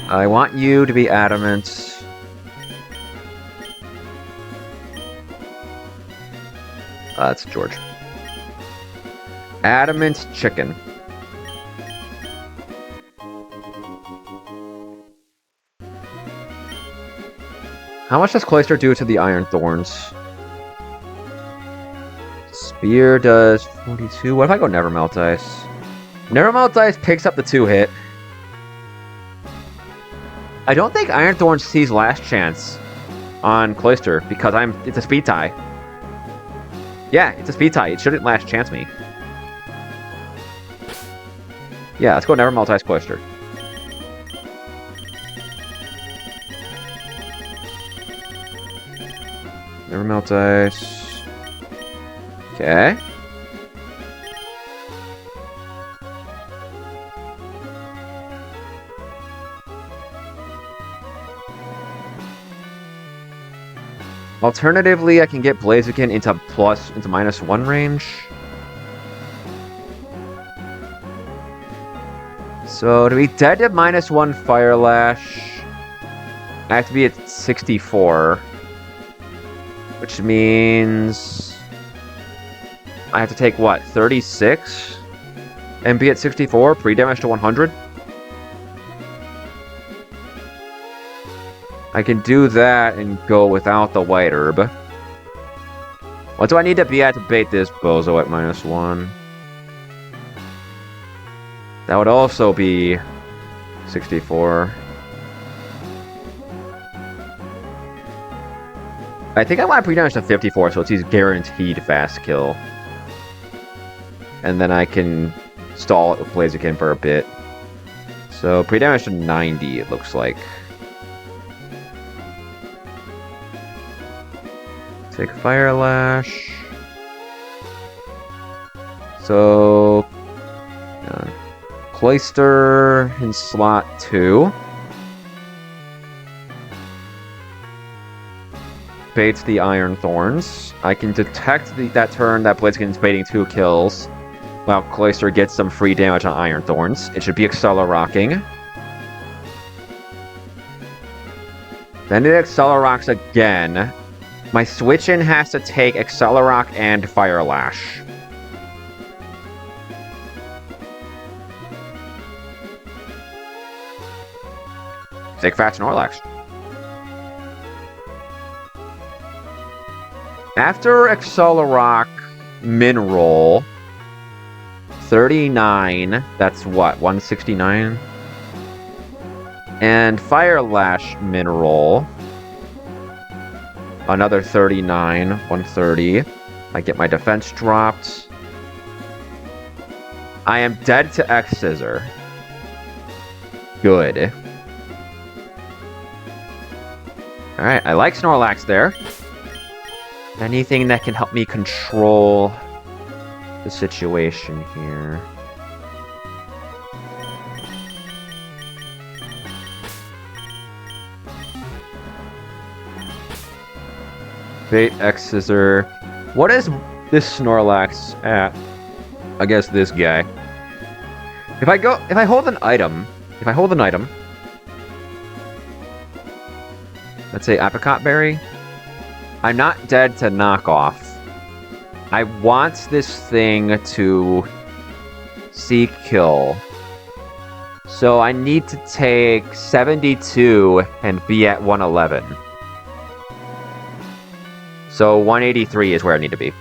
I want you to be adamant. That's George. Adamant chicken. How much does Cloister do to the Iron Thorns? Spear does 42. What if I go Nevermelt Ice? Nevermelt Ice picks up the 2-hit. I don't think Iron Thorns sees Last Chance on Cloister because it's a speed tie. Yeah, it's a speed tie. It shouldn't Last Chance me. Yeah, let's go Nevermelt Ice Cloister. Nevermelt Ice. Okay. Alternatively, I can get Blaziken into -1 range. So to be dead to -1 Fire Lash, I have to be at 64. Which means I have to take, what, 36? And be at 64, pre-damage to 100? I can do that and go without the White Herb. What do I need to be at to bait this bozo at -1? That would also be 64. I think I want to pre-damage to 54, so it's guaranteed fast kill. And then I can stall it with Blaziken for a bit. So pre-damage to 90, it looks like. Take Fire Lash. So Cloister in slot 2. Baits the Iron Thorns. I can detect that turn that Blaziken's baiting 2 kills. Well, Cloister gets some free damage on Iron Thorns. It should be Accelerocking. Then it Accelerocks again. My switch-in has to take Accelerock and Fire Lash. Take Fat Snorlax. After Accelerock Mineral, 39, that's what, 169? And Fire Lash Mineral, another 39, 130. I get my defense dropped. I am dead to X-Scissor. Good. Alright, I like Snorlax there. Anything that can help me control the situation here. Bait X-Scissor. What is this Snorlax at against this guy? If I hold an item, let's say Apricot Berry, I'm not dead to knockoff. I want this thing to C-kill. So I need to take 72 and be at 111. So 183 is where I need to be.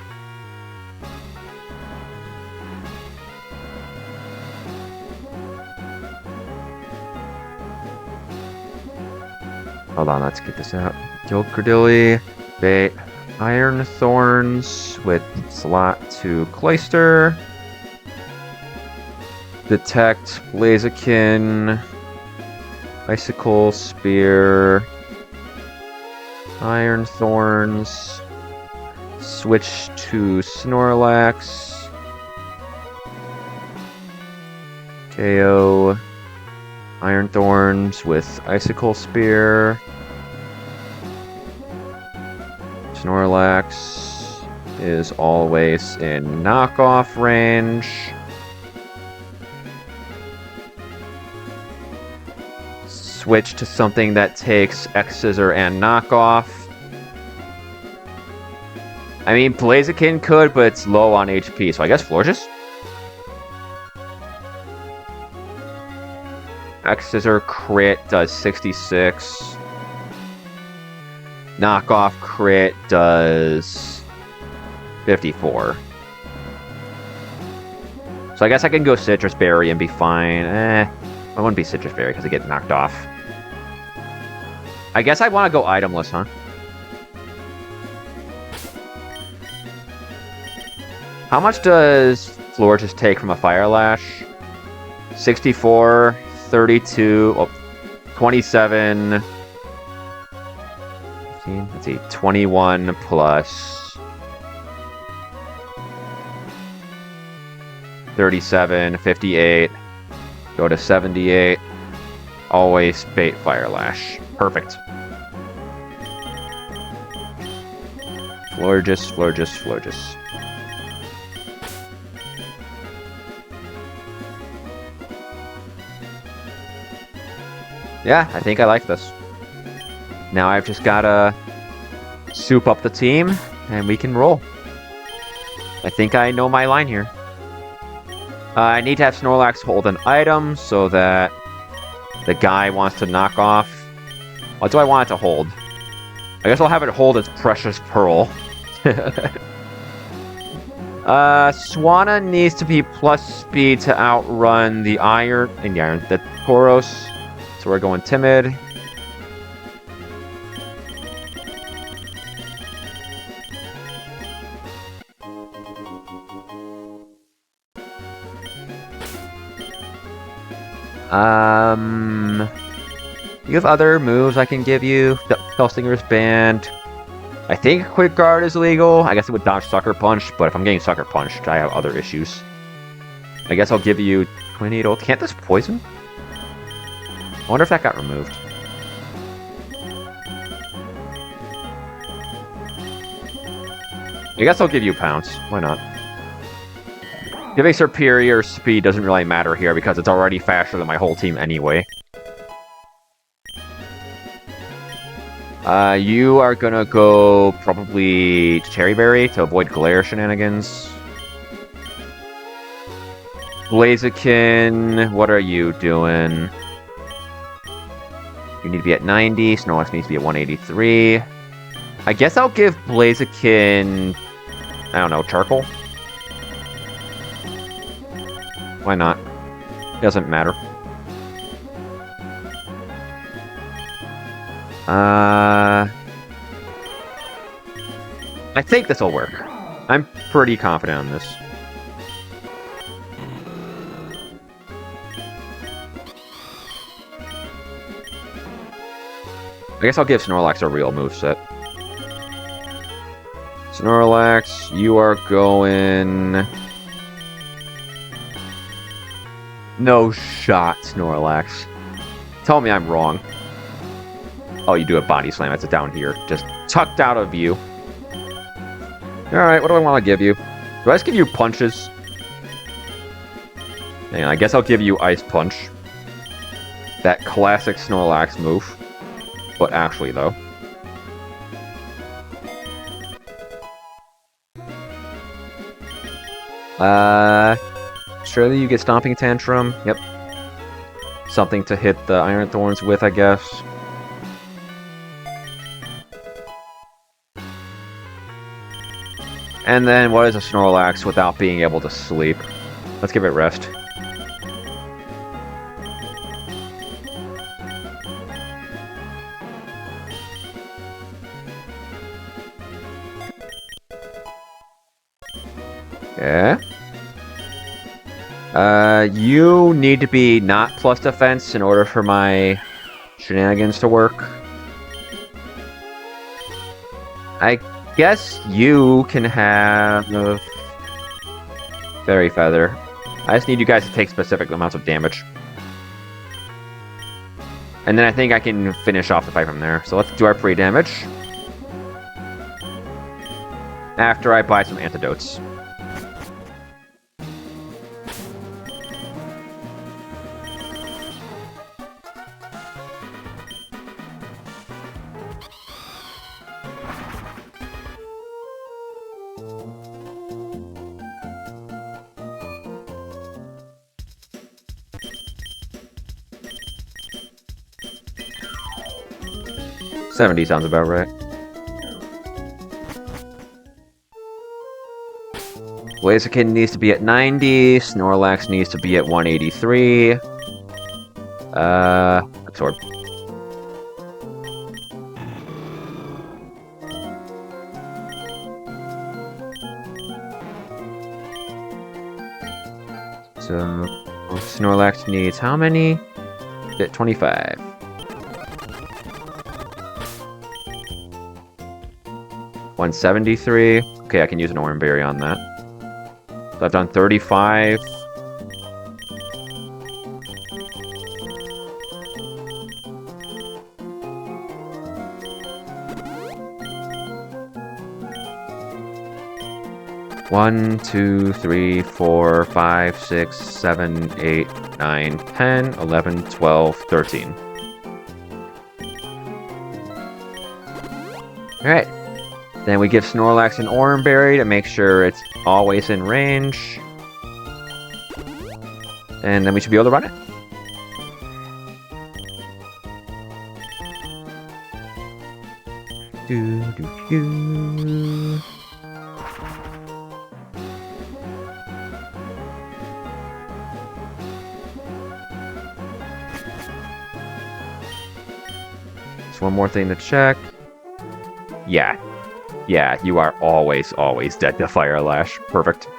Hold on, let's get this out. Gilcardilly, bait Iron Thorns with slot to Cloister. Detect Blaziken, Icicle Spear, Iron Thorns. Switch to Snorlax. KO. Iron Thorns with Icicle Spear. Snorlax is always in knockoff range. Switch to something that takes X-Scissor and knockoff. I mean, Blaziken could, but it's low on HP, so I guess Florges? X-Scissor crit does 66. Knockoff crit does 54. So I guess I can go Citrus Berry and be fine. I wouldn't be Citrus Berry because I get knocked off. I guess I want to go itemless, huh? How much does Florges take from a Fire Lash? 64, 32, oh, 27... 15, let's see, 21 plus 37, 58, go to 78, always bait Fire Lash. Perfect. Florges, Florges, Florges. Yeah, I think I like this. Now I've just gotta soup up the team, and we can roll. I think I know my line here. I need to have Snorlax hold an item so that the guy wants to knock off. What do I want it to hold? I guess I'll have it hold its Precious Pearl. Swanna needs to be plus speed to outrun the Tauros. So we're going Timid. You have other moves I can give you. Hellstinger's Band. I think Quick Guard is legal. I guess it would dodge Sucker Punch, but if I'm getting Sucker Punched, I have other issues. I guess I'll give you Tornado. Can't this poison? I wonder if that got removed. I guess I'll give you Pounce. Why not? Giving superior speed doesn't really matter here because it's already faster than my whole team anyway. You are gonna go probably Cherry Berry to avoid glare shenanigans. Blaziken, what are you doing? You need to be at 90, Snorlax needs to be at 183. I guess I'll give Blaziken, I don't know, Charcoal? Why not? Doesn't matter. I think this will work. I'm pretty confident on this. I guess I'll give Snorlax a real moveset. Snorlax, you are going... No shot, Snorlax. Tell me I'm wrong. Oh, you do a Body Slam. It's down here. Just tucked out of view. Alright, what do I want to give you? Do I just give you punches? And I guess I'll give you Ice Punch. That classic Snorlax move. But actually, though. Surely you get Stomping Tantrum. Yep. Something to hit the Iron Thorns with, I guess. And then, what is a Snorlax without being able to sleep? Let's give it rest. Yeah. You need to be not plus defense in order for my shenanigans to work. I guess you can have Fairy Feather. I just need you guys to take specific amounts of damage. And then I think I can finish off the fight from there. So let's do our pre-damage. After I buy some antidotes. $70 sounds about right. Blaziken needs to be at 90. Snorlax needs to be at 183. Absorb. So, Snorlax needs how many? 25. $173. Okay, I can use an Orange Berry on that. So I've done 35. One, 2, 3, 4, 5, 6, 7, 8, 9, 10, 11, 12, 13. Alright. Then we give Snorlax an Orange Berry to make sure it's always in range. And then we should be able to run it. Do. Just one more thing to check. Yeah. Yeah, you are always dead to Fire Lash. Perfect.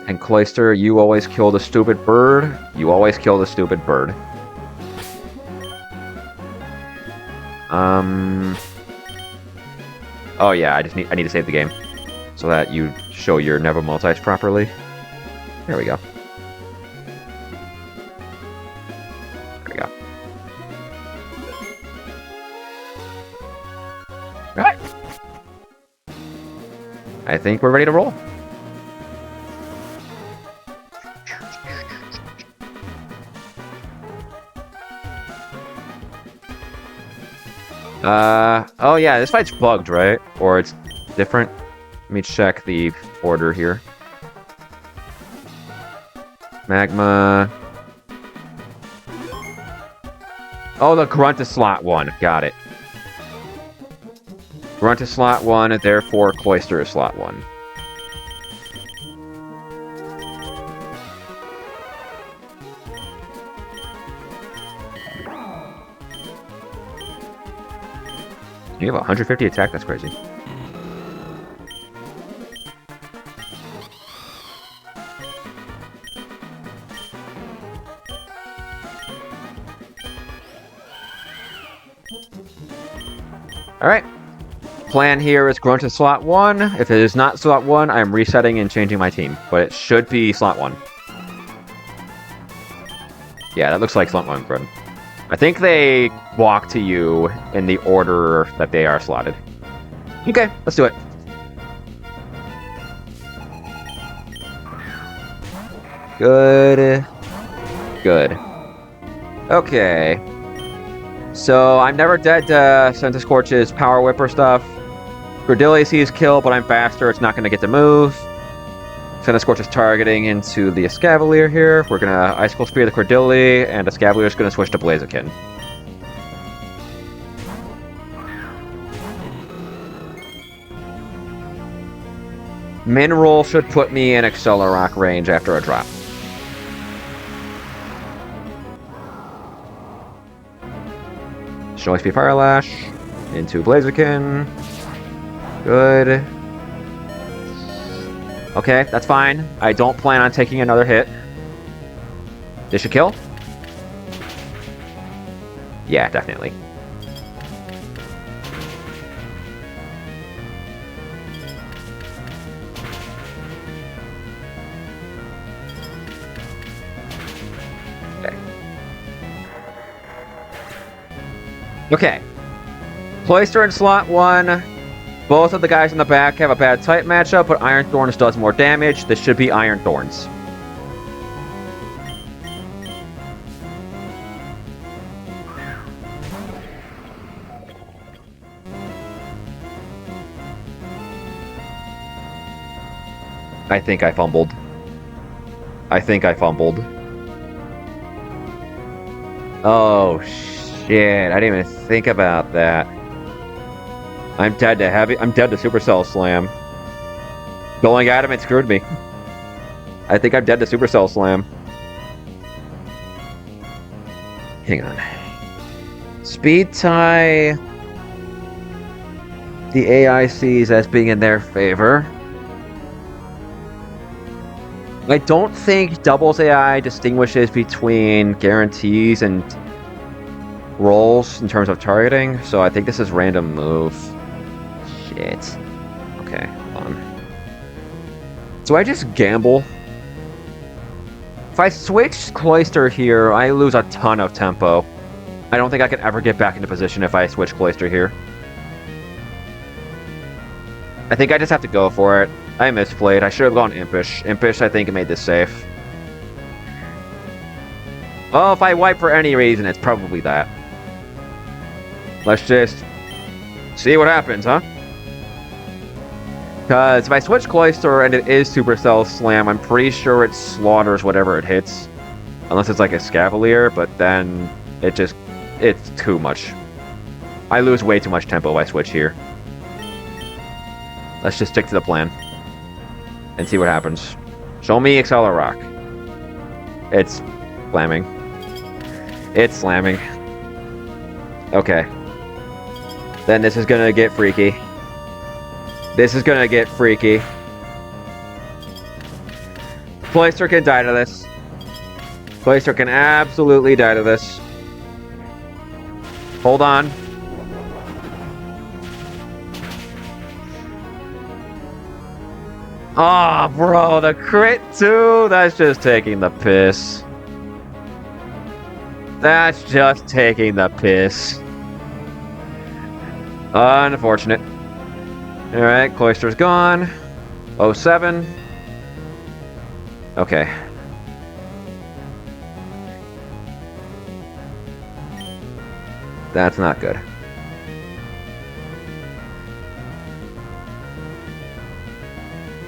And Cloyster, you always kill the stupid bird. You always kill the stupid bird. Oh yeah, I need to save the game. So that you show your Never Multis properly. There we go. There we go. I think we're ready to roll. Oh yeah, this fight's bugged, right? Or it's different? Let me check the order here. Magma. Oh, the Grunt is slot 1. Got it. Grunt is slot 1, therefore Cloyster is slot 1. You have 150 attack? That's crazy. Alright. Plan here is Grunt to slot 1. If it is not slot 1, I'm resetting and changing my team. But it should be slot 1. Yeah, that looks like slot 1, Grunt. I think they walk to you in the order that they are slotted. Okay, let's do it. Good. Good. Okay. So, I'm never dead to Centiscorch's Power Whipper stuff. Cordilli sees kill, but I'm faster. It's not going to get to move. Centiscorch is targeting into the Escavalier here. We're going to Icicle Spear the Cordilli, and Escavalier is going to switch to Blaziken. Mineral should put me in Accelerock range after a drop. Snowy Speed Fire Lash into Blaziken. Good. Okay, that's fine. I don't plan on taking another hit. This should kill? Yeah, definitely. Okay. Okay. Cloyster in slot 1. Both of the guys in the back have a bad type matchup, but Iron Thorns does more damage. This should be Iron Thorns. I think I fumbled. Oh, shit. I didn't even think about that. I'm dead to heavy. I'm dead to Supercell Slam. Going at him, it screwed me. I think I'm dead to Supercell Slam. Hang on. Speed tie. The AI sees as being in their favor. I don't think Doubles AI distinguishes between guarantees and rolls in terms of targeting, so I think this is random move. Shit. Okay, hold on. So I just gamble. If I switch Cloyster here, I lose a ton of tempo. I don't think I can ever get back into position if I switch Cloyster here. I think I just have to go for it. I misplayed. I should have gone Impish. Impish, I think, made this safe. Well, if I wipe for any reason, it's probably that. Let's just see what happens, huh? Because if I switch Cloyster and it is Supercell Slam, I'm pretty sure it slaughters whatever it hits. Unless it's like a Scavalier, but then it's too much. I lose way too much tempo if I switch here. Let's just stick to the plan. And see what happens. Show me Accelerock. It's slamming. It's slamming. Okay. Then this is gonna get freaky. This is gonna get freaky. Cloyster can die to this. Cloyster can absolutely die to this. Hold on. Oh, bro, the crit too? That's just taking the piss. That's just taking the piss. Unfortunate. Alright, Cloyster's gone. 07. Okay. That's not good.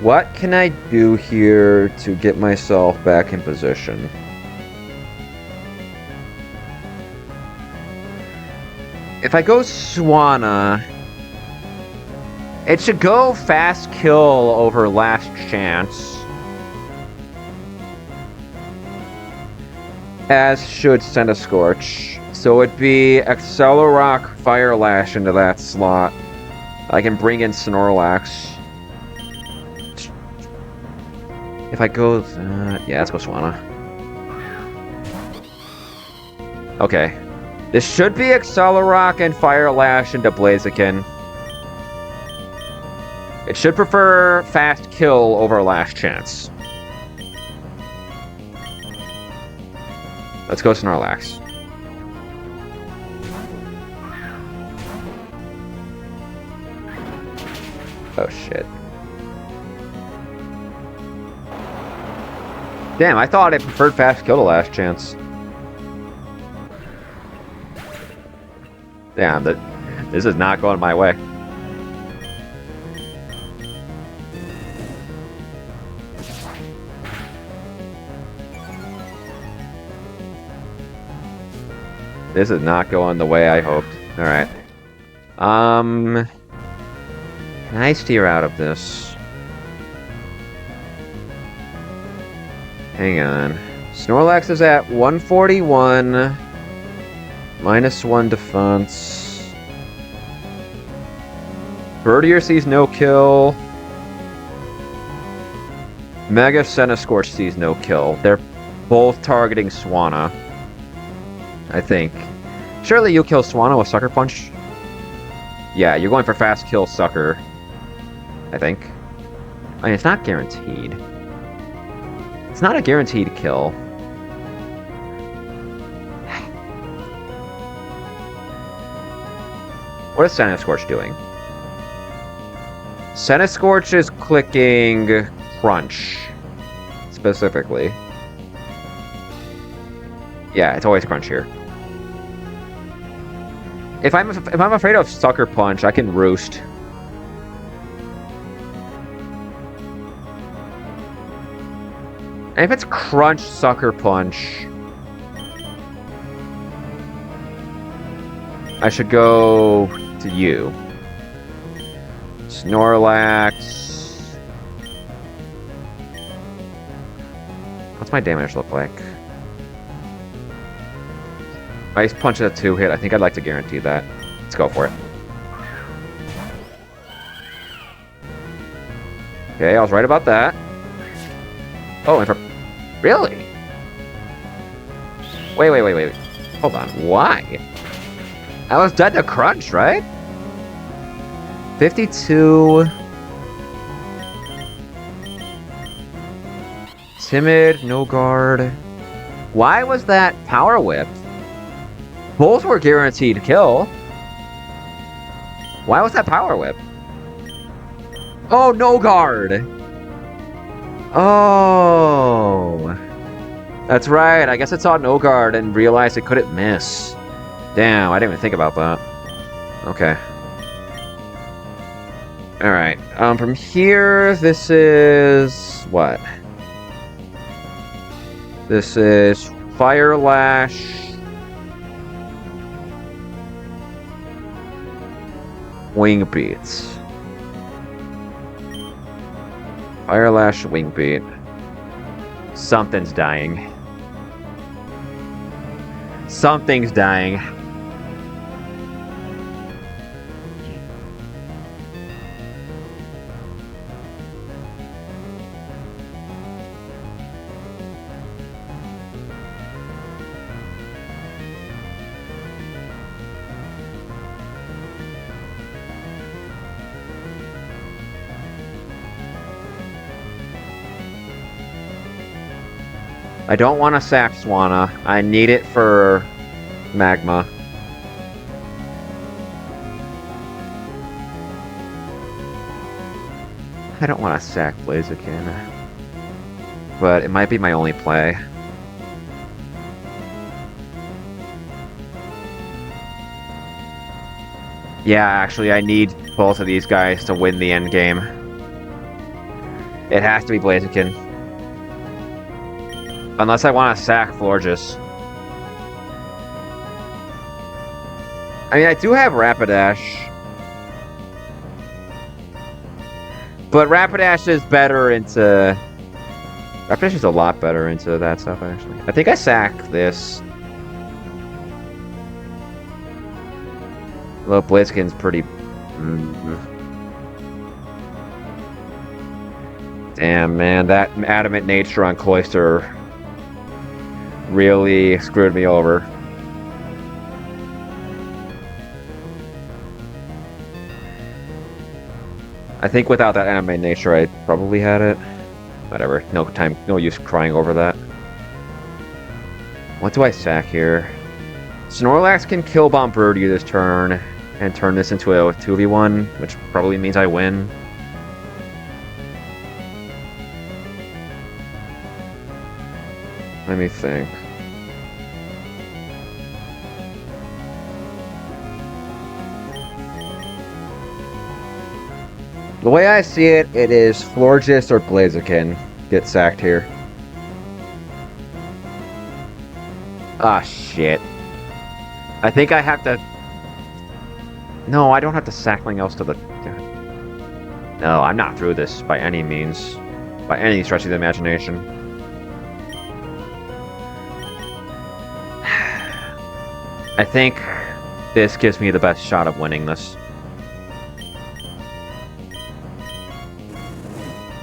What can I do here to get myself back in position? If I go Swanna, it should go fast kill over last chance. As should send a Scorch. So it'd be Accelerock Fire Lash into that slot. I can bring in Snorlax. If I go... yeah, let's go Swanna. Okay. This should be Accelerock and Fire Lash into Blaziken. It should prefer fast kill over last chance. Let's go Snorlax. Oh shit. Damn, I thought it preferred fast kill to last chance. Damn, this is not going my way. This is not going the way I hoped. Alright. Can I steer out of this? Hang on. Snorlax is at 141. -1 defense. Birdier sees no kill. Mega Centiskorch sees no kill. They're both targeting Swanna, I think. Surely you kill Swanna with Sucker Punch? Yeah, you're going for fast kill Sucker, I think. I mean, it's not guaranteed. It's not a guaranteed kill. What is Centiskorch doing? Centiskorch is clicking Crunch, specifically. Yeah, it's always Crunch here. If I'm afraid of Sucker Punch, I can Roost. And if it's Crunch Sucker Punch, I should go to you. Snorlax. What's my damage look like? Ice Punch is a 2-hit. I think I'd like to guarantee that. Let's go for it. Okay, I was right about that. Oh, and for... Really? Wait. Hold on. Why? I was dead to Crunch, right? 52... Timid, no guard. Why was that Power Whip? Both were guaranteed kill. Why was that Power Whip? Oh, no guard. Oh. That's right. I guess it saw no guard and realized it couldn't miss. Damn, I didn't even think about that. Okay. Alright. From here, this is... what? This is Fire Lash. Wing Beats. Fire Lash, Wing Beat. Something's dying. Something's dying. I don't want to sack Swanna. I need it for Magma. I don't want to sack Blaziken, but it might be my only play. Yeah, actually, I need both of these guys to win the end game. It has to be Blaziken. Unless I want to sack Florges. I mean, I do have Rapidash. But Rapidash is better into... Rapidash is a lot better into that stuff, actually. I think I sack this. Well, Blaziken's pretty... Damn, man, that adamant nature on Cloyster really screwed me over. I think without that adamant nature, I probably had it. Whatever, no use crying over that. What do I sack here? Snorlax can kill Bombirdier this turn and turn this into a 2v1, which probably means I win. Let me think. The way I see it, it is Florges or Blaziken get sacked here. Ah, shit. I think I have to... No, I don't have to sack something else to the... No, I'm not through this by any means. By any stretch of the imagination. I think this gives me the best shot of winning this.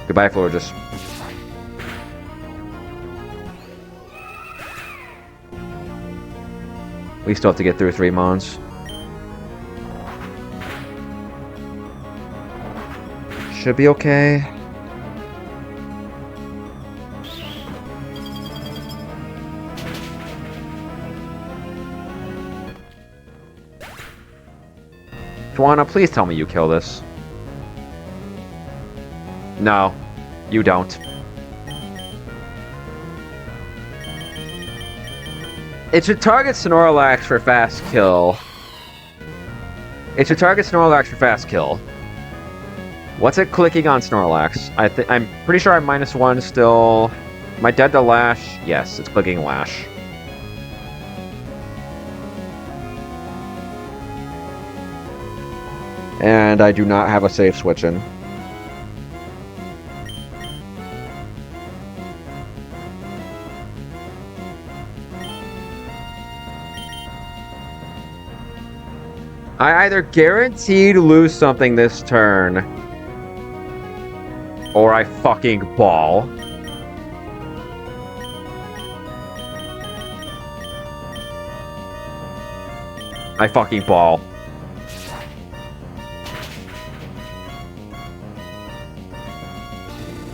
Goodbye, Florges. We still have to get through 3 Mons. Should be okay. Juana, please tell me you kill this. No, you don't. It should target Snorlax for fast kill. It should target Snorlax for fast kill. What's it clicking on Snorlax? I'm pretty sure I'm -1 still. Am I dead to Lash? Yes, it's clicking Lash. And I do not have a safe switch in. I either guarantee to lose something this turn, or I fucking ball. I fucking ball.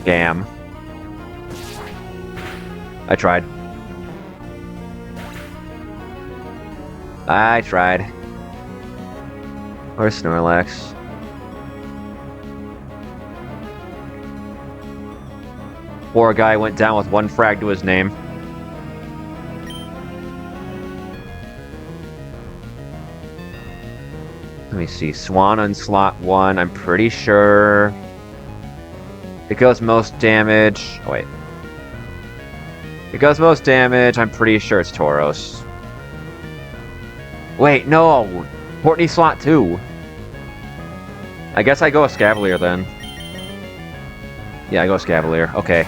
Damn. I tried. I tried. Where's Snorlax? Poor guy went down with 1 frag to his name. Let me see. Swan on slot 1. I'm pretty sure it goes most damage. Oh, wait. It goes most damage. I'm pretty sure it's Tauros. Wait, no. Courtney slot 2. I guess I go with Scavalier then. Yeah, I go with Scavalier. Okay.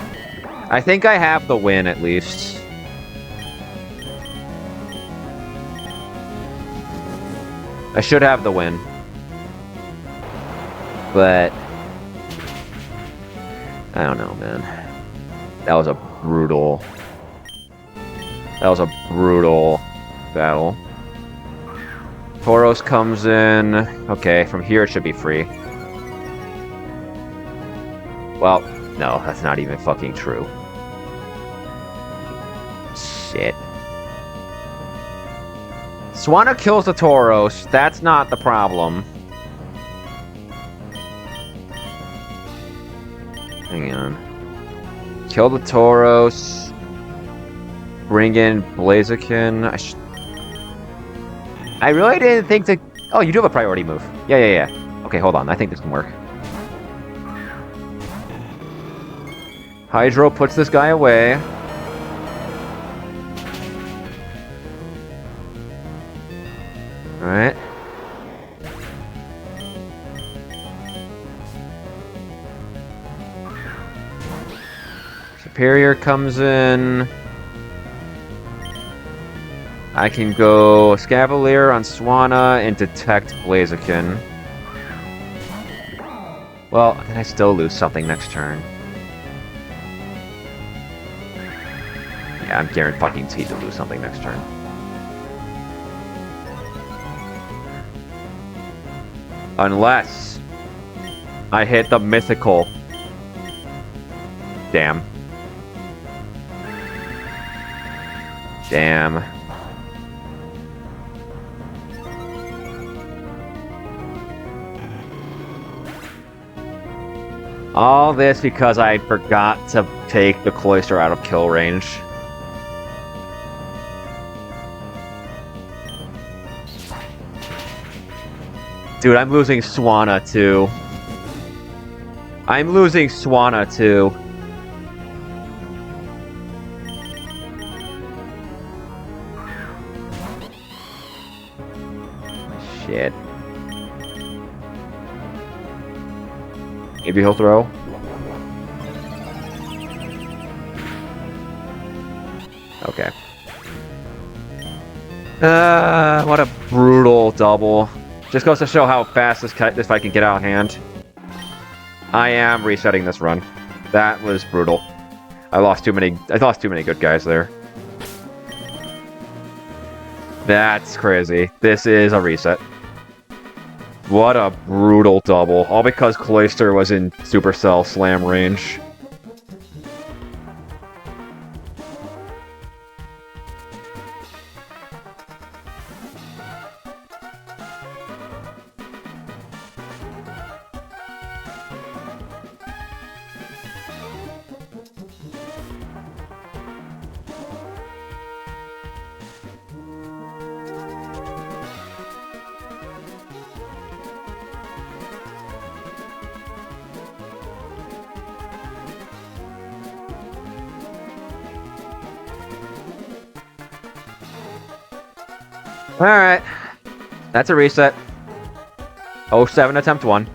I think I have the win at least. I should have the win. But I don't know, man. That was a brutal... That was a brutal battle. Tauros comes in. Okay, from here it should be free. Well, no, that's not even fucking true. Shit. Swanna kills the Tauros. That's not the problem. Hang on. Kill the Tauros. Bring in Blaziken. I really didn't think to... Oh, you do have a priority move. Yeah. Okay, hold on. I think this can work. Hydro puts this guy away. Alright. Superior comes in. I can go Scavalier on Swanna and detect Blaziken. Well, then I still lose something next turn. Yeah, I'm guaranteed to lose something next turn. Unless I hit the mythical. Damn. Damn. All this because I forgot to take the Cloister out of kill range. Dude, I'm losing Swanna too. I'm losing Swanna too. Shit. Maybe he'll throw. Okay. What a brutal double. Just goes to show how fast this fight can get out of hand. I am resetting this run. That was brutal. I lost too many good guys there. That's crazy. This is a reset. What a brutal double. All because Cloister was in Supercell slam range. Alright. That's a reset. 07 attempt 1.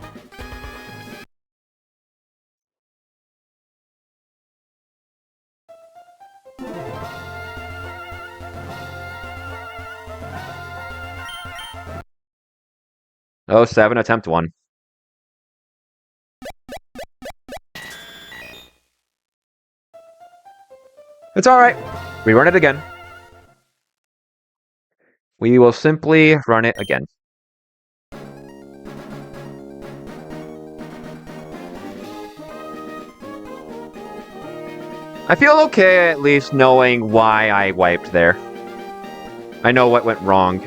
Oh, 07 attempt 1. It's alright. We run it again. We will simply run it again. I feel okay at least knowing why I wiped there. I know what went wrong.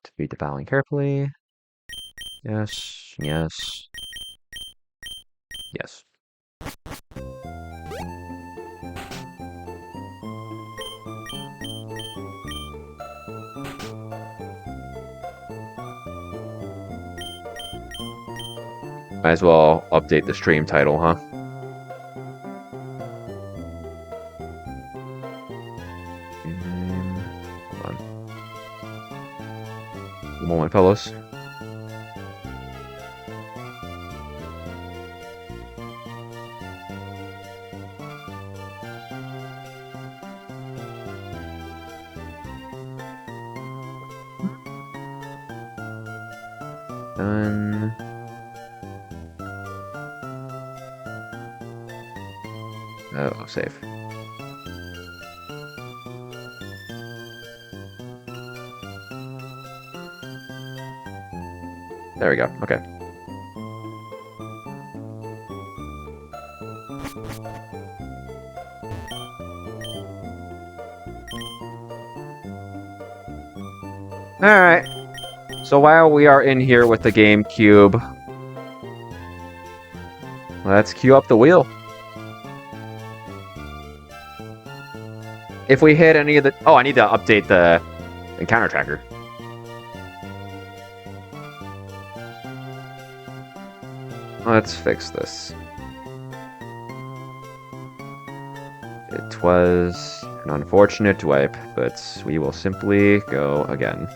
To be defiling carefully. Yes, yes. Yes. Might as well update the stream title, huh? on, fellows. Done. Oh, safe. There we go. Okay. Alright. So while we are in here with the GameCube, let's queue up the wheel. If we hit any of the... Oh, I need to update the encounter tracker. Let's fix this. It was an unfortunate wipe, but we will simply go again.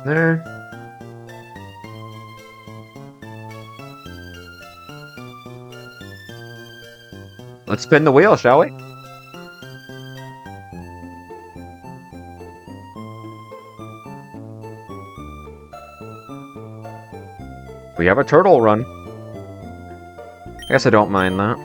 There. Let's spin the wheel, shall we? We have a turtle run. I guess I don't mind that.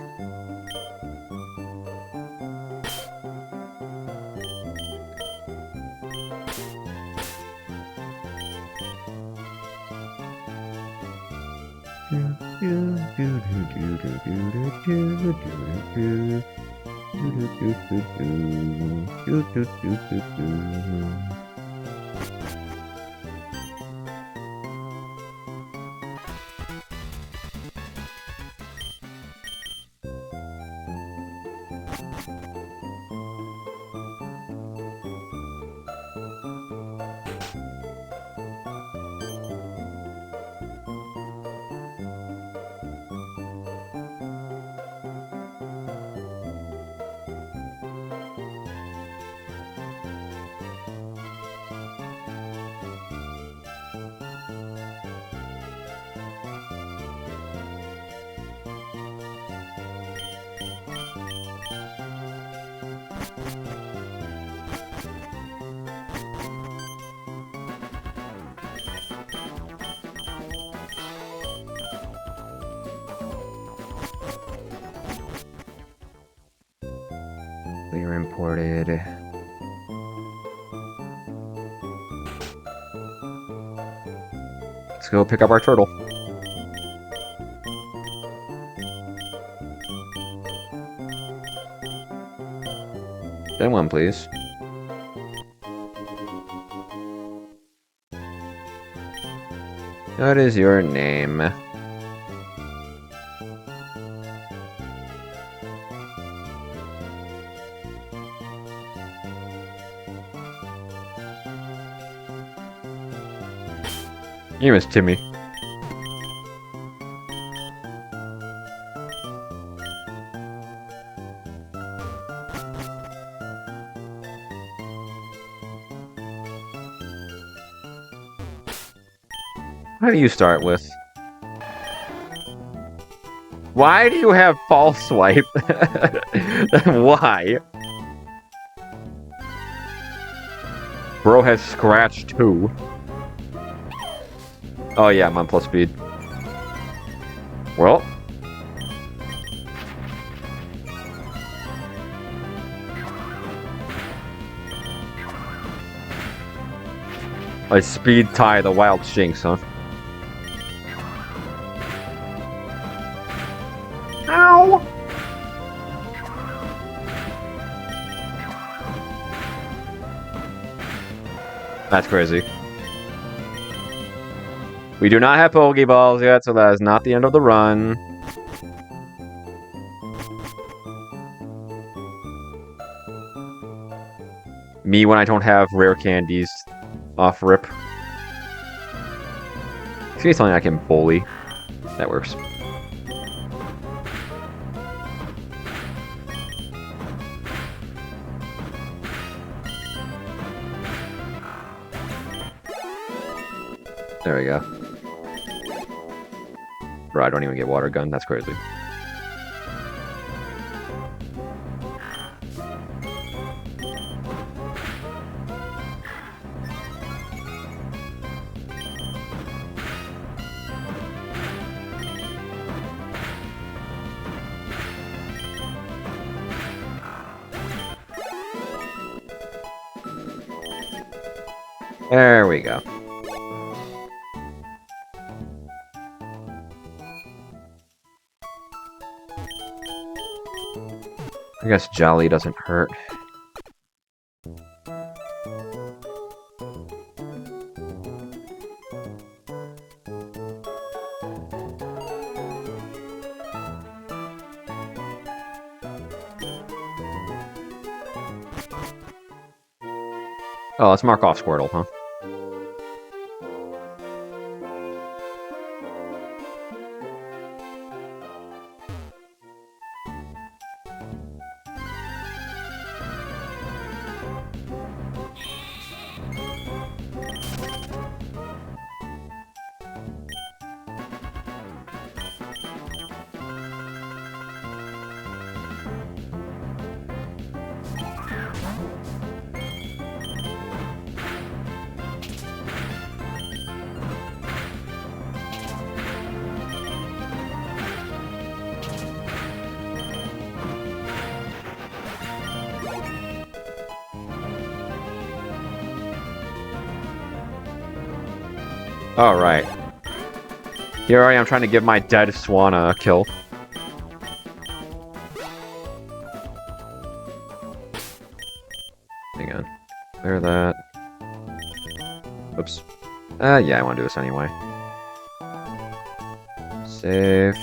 Clear imported. Let's go pick up our turtle. Then one, please. What is your name? Your name is Timmy. What do you start with? Why do you have false swipe? Why? Bro has scratch too. Oh yeah, I'm on plus speed. Well. A speed tie, the wild Shinx, huh? Ow! That's crazy. We do not have Pokeballs yet, so that is not the end of the run. Me when I don't have rare candies. Off rip. See something I can bully. That works. There we go. Bro, I don't even get water gun. That's crazy. There we go. I guess Jolly doesn't hurt. Oh, let's mark off Squirtle, huh? Alright. Here I am trying to give my dead Swanna a kill. Hang on. Clear that. Oops. Yeah, I want to do this anyway. Save.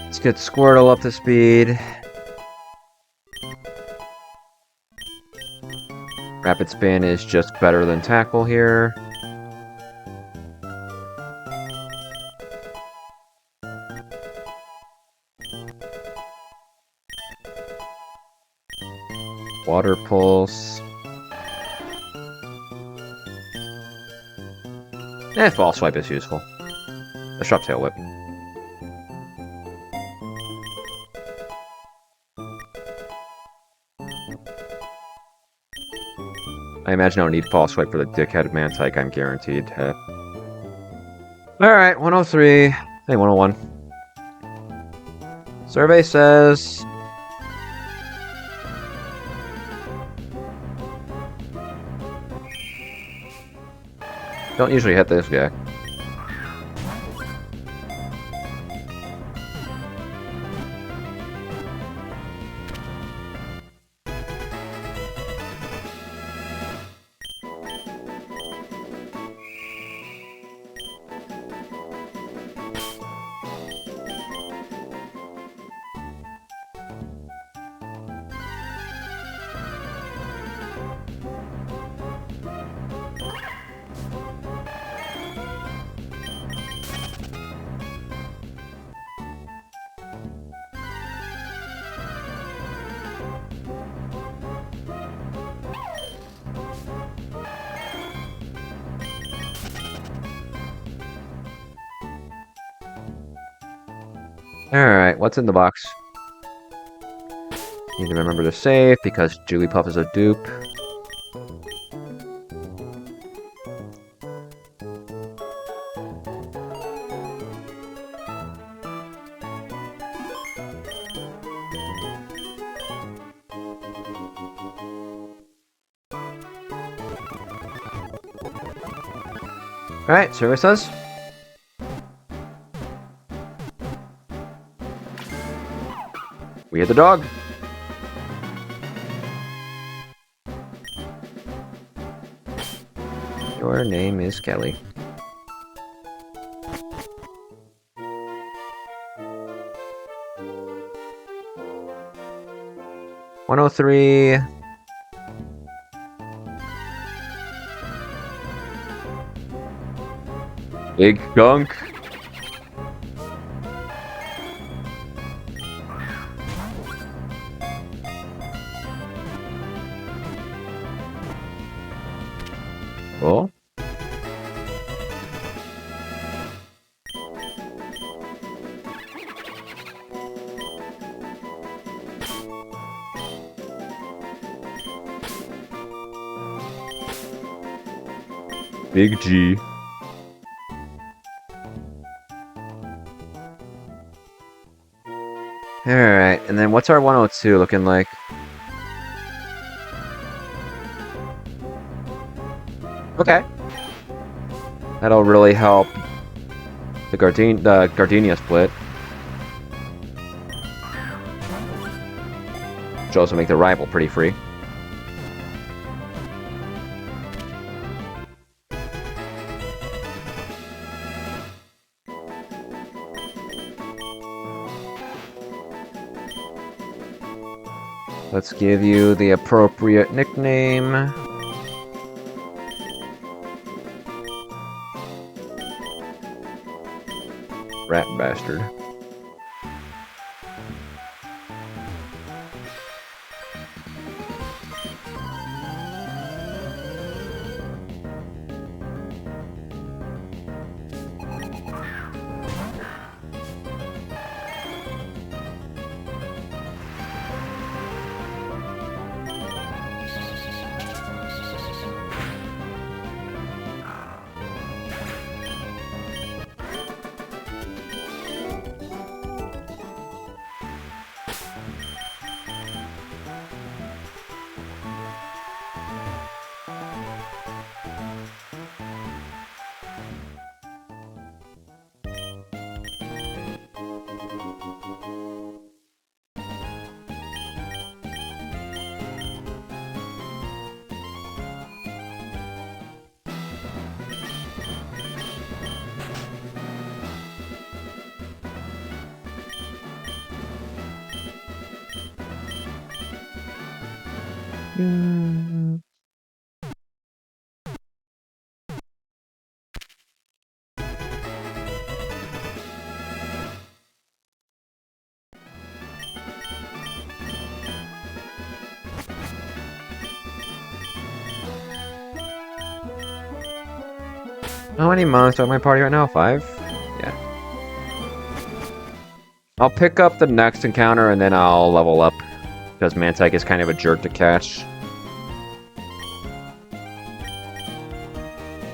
Let's get Squirtle up to speed. Rapid Spin is just better than Tackle here. Water Pulse. Fall Swipe is useful. Let's drop Tail Whip. I imagine I'll need Fall Swipe for the Dickhead Mantike, I'm guaranteed. Alright, 103. Hey, 101. Survey says... Don't usually hit this guy. Alright, what's in the box? Need to remember to save because Jigglypuff is a dupe. Alright, services. We had the dog. Your name is Kelly. $103. Big gunk. Cool. Big G. Alright, and then what's our 102 looking like? Okay. That'll really help the Gardenia split. Which also make the rival pretty free. Let's give you the appropriate nickname. Rat bastard. How many monsters on my party right now? 5? Yeah. I'll pick up the next encounter and then I'll level up. Because Mantike is kind of a jerk to catch.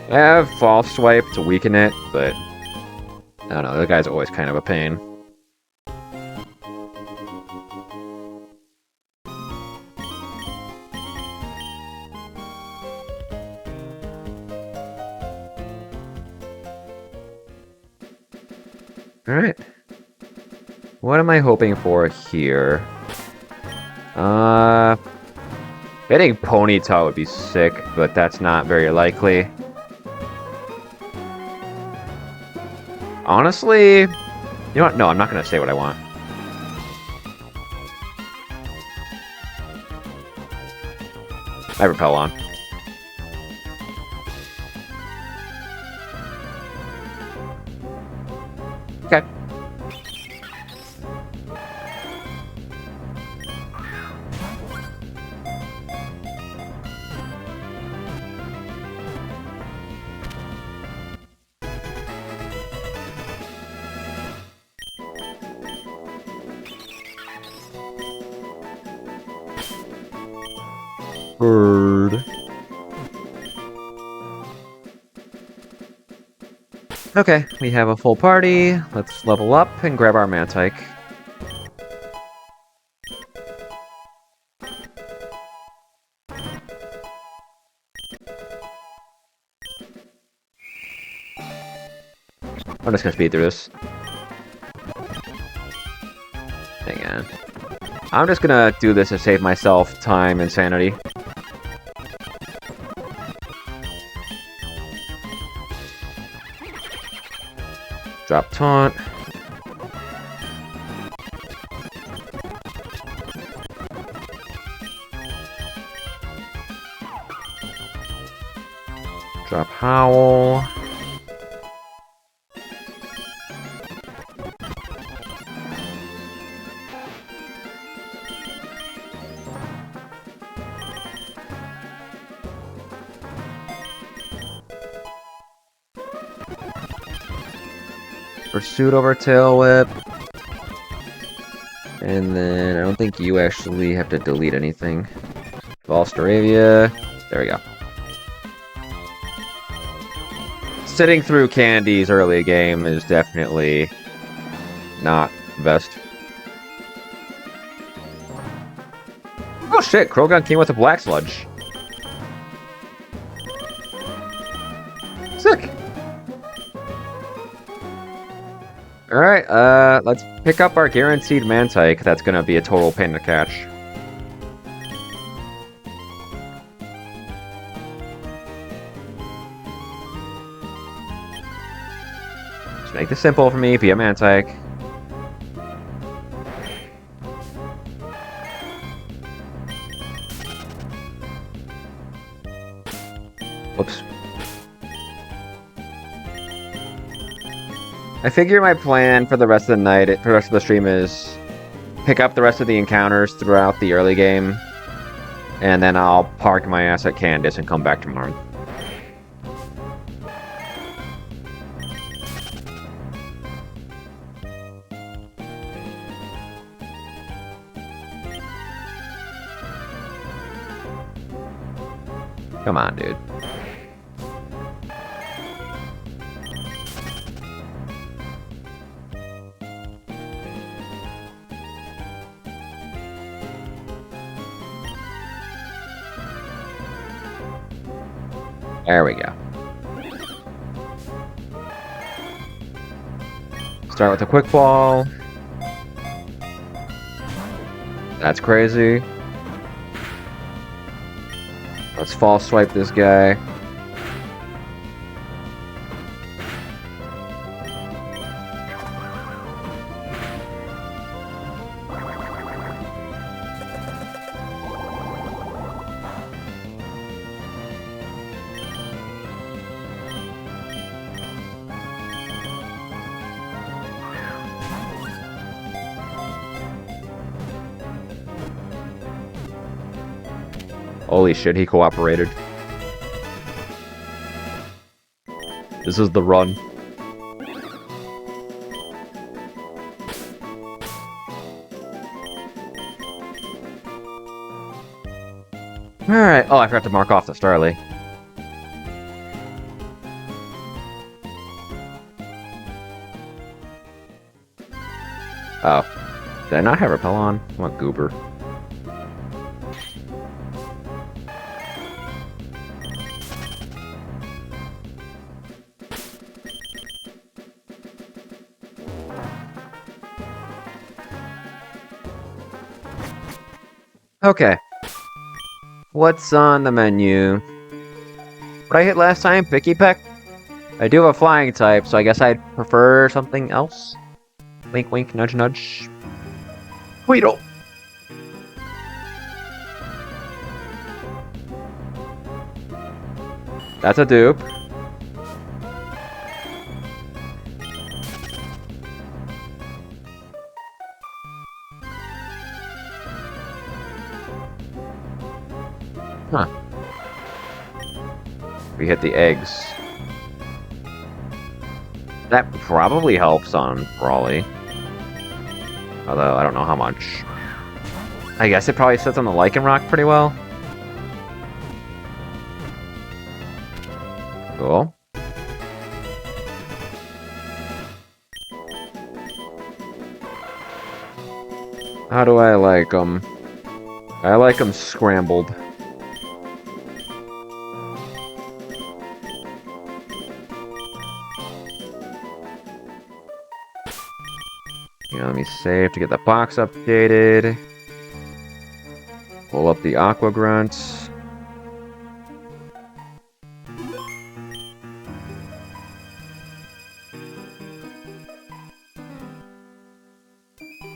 I have False Swipe to weaken it, but I don't know, the guy's always kind of a pain. Alright. What am I hoping for here? Getting Ponyta would be sick, but that's not very likely. Honestly, you know what? No, I'm not going to say what I want. I repel on. Okay. Bird. Okay, we have a full party. Let's level up and grab our Mantike. I'm just gonna speed through this. Hang on. I'm just gonna do this to save myself time and sanity. Drop taunt. Drop Howl. Pursuit over Tail Whip. And then I don't think you actually have to delete anything. False Staravia. There we go. Sitting through candies early game is definitely not best. Oh shit, Krogan came with a Black Sludge. Sick. Alright, let's pick up our guaranteed Mantike. That's gonna be a total pain to catch. Just make this simple for me, be a Mantike. Whoops. I figure my plan for the rest of the night, for the rest of the stream is pick up the rest of the encounters throughout the early game, and then I'll park my ass at Candace and come back tomorrow. Come on, dude. There we go. Start with a quick ball. That's crazy. Let's false swipe this guy. Holy shit, he cooperated. This is the run. Alright. Oh, I forgot to mark off the Starly. Oh. Did I not have Repel on? I want Goober. Okay. What's on the menu? What I hit last time? Picky Peck? I do have a flying type, so I guess I'd prefer something else. Wink, wink, nudge, nudge. Weedle! That's a dupe. Huh. We hit the eggs. That probably helps on Raleigh. Although, I don't know how much. I guess it probably sits on the Lichen Rock pretty well. Cool. How do I like them? I like them scrambled. Yeah, let me save to get the box updated. Pull up the Aqua Grunt.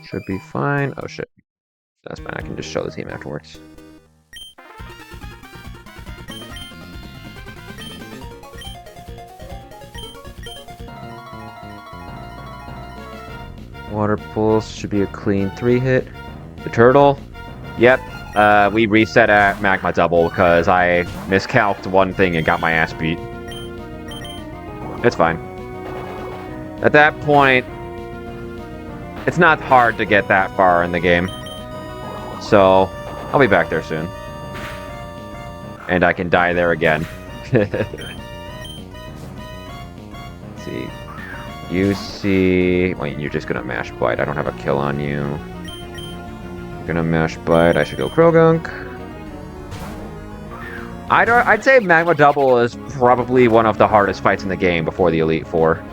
Should be fine. Oh shit. That's fine. I can just show the team afterwards. Water Pulse should be a clean 3-hit. The turtle. Yep. We reset at Magma Double because I miscalced one thing and got my ass beat. It's fine. At that point, it's not hard to get that far in the game. So, I'll be back there soon. And I can die there again. Let's see. You see... Wait, you're just gonna mash bite. I don't have a kill on you. You're gonna mash bite. I should go Krogunk. I'd say Magma Double is probably one of the hardest fights in the game before the Elite Four.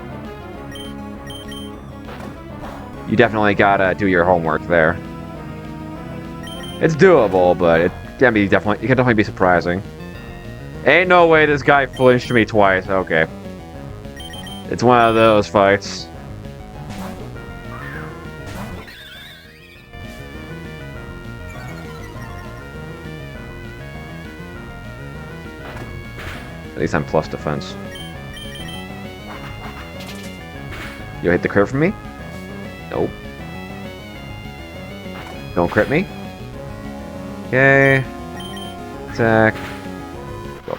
You definitely gotta do your homework there. It's doable, but it can definitely be surprising. Ain't no way this guy flinched me twice. Okay. It's one of those fights. At least I'm plus defense. You hit the curve for me? Nope. Don't crit me. Okay. Attack. Go.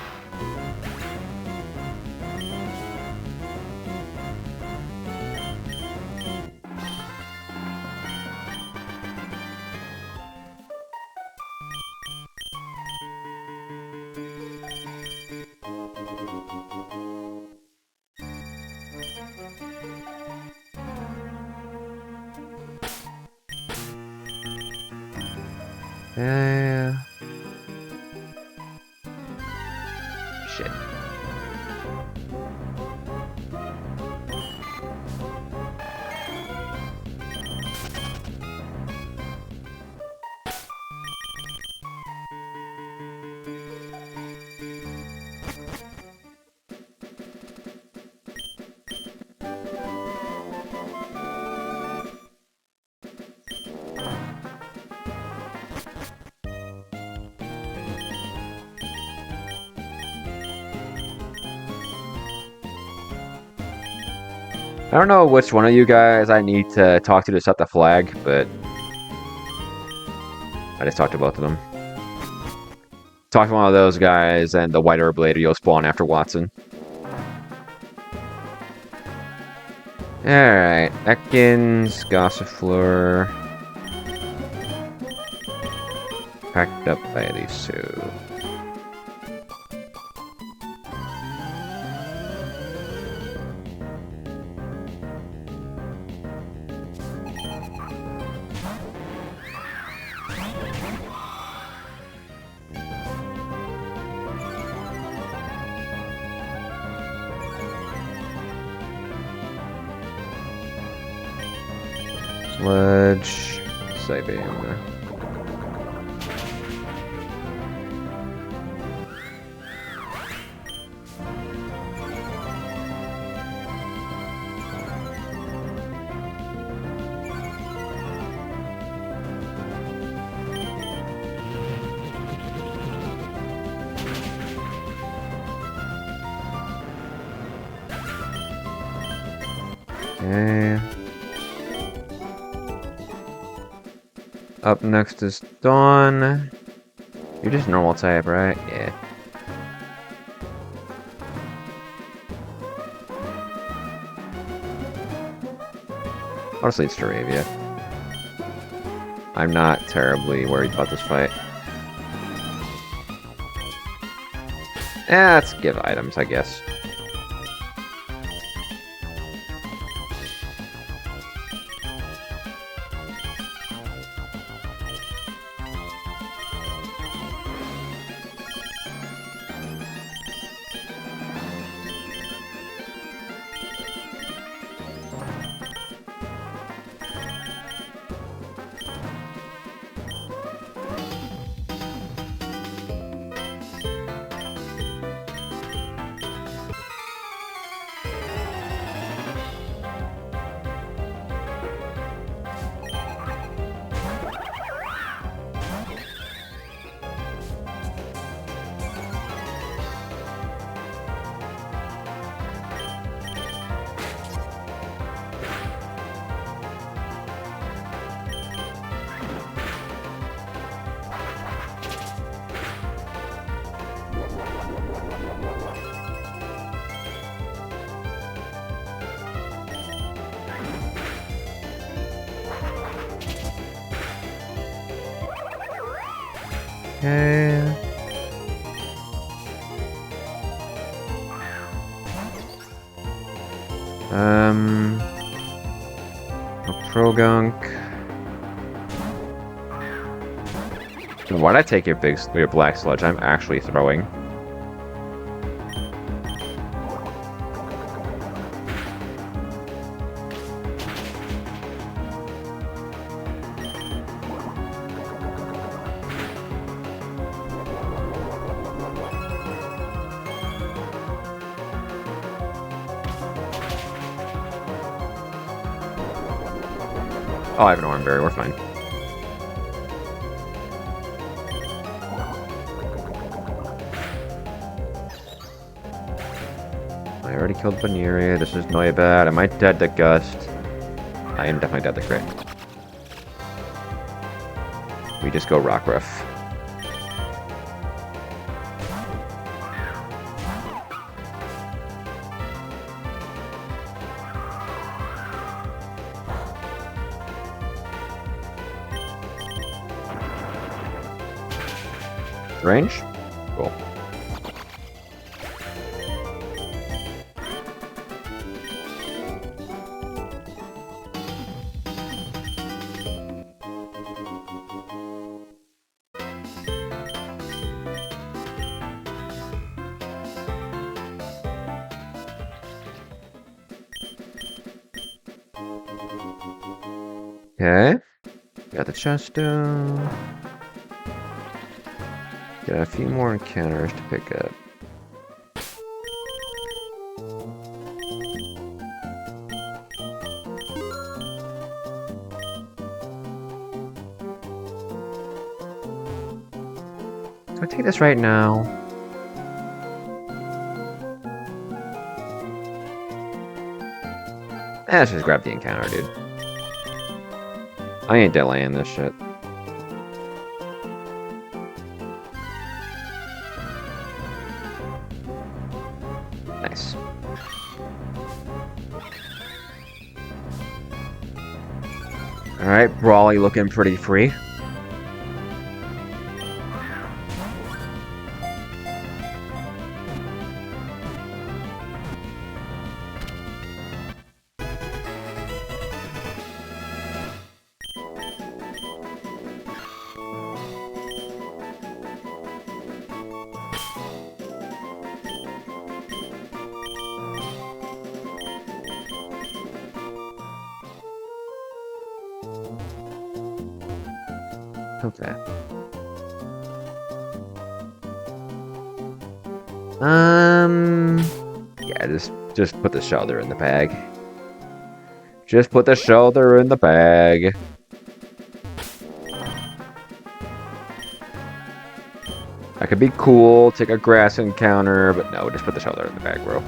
Yeah. Shit. I don't know which one of you guys I need to talk to set the flag, but I just talked to both of them. Talk to one of those guys, and the white herb later you'll spawn after Watson. Alright, Ekans, Gossifleur. Packed up by these two. Sledge, Psybeam. Okay. Up next is Dawn. You're just normal type, right? Yeah. Honestly, it's Staravia. I'm not terribly worried about this fight. Let's give items, I guess. Okay. A Progunk. Why'd I take your black sludge? I'm actually throwing. Oh, I have an Oran Berry, we're fine. I already killed Veneria, this is Noibat. Am I dead to Gust? I am definitely dead to Crit. We just go Rockruff. Range? Cool. Okay. Got the chest down. Got a few more encounters to pick up. So I take this right now. Let's just grab the encounter, dude. I ain't delaying this shit. Nice. Alright, Brawly looking pretty free. Okay. Yeah, just put the shoulder in the bag. Just put the shoulder in the bag. I could be cool, take a grass encounter, but no, just put the shoulder in the bag, bro.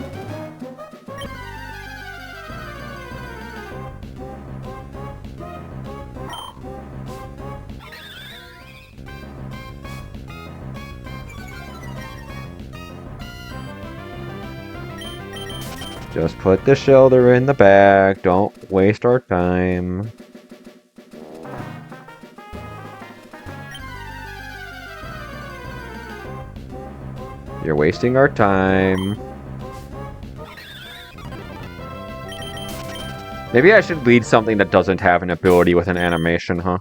Just put the shoulder in the back. Don't waste our time. You're wasting our time. Maybe I should lead something that doesn't have an ability with an animation, huh?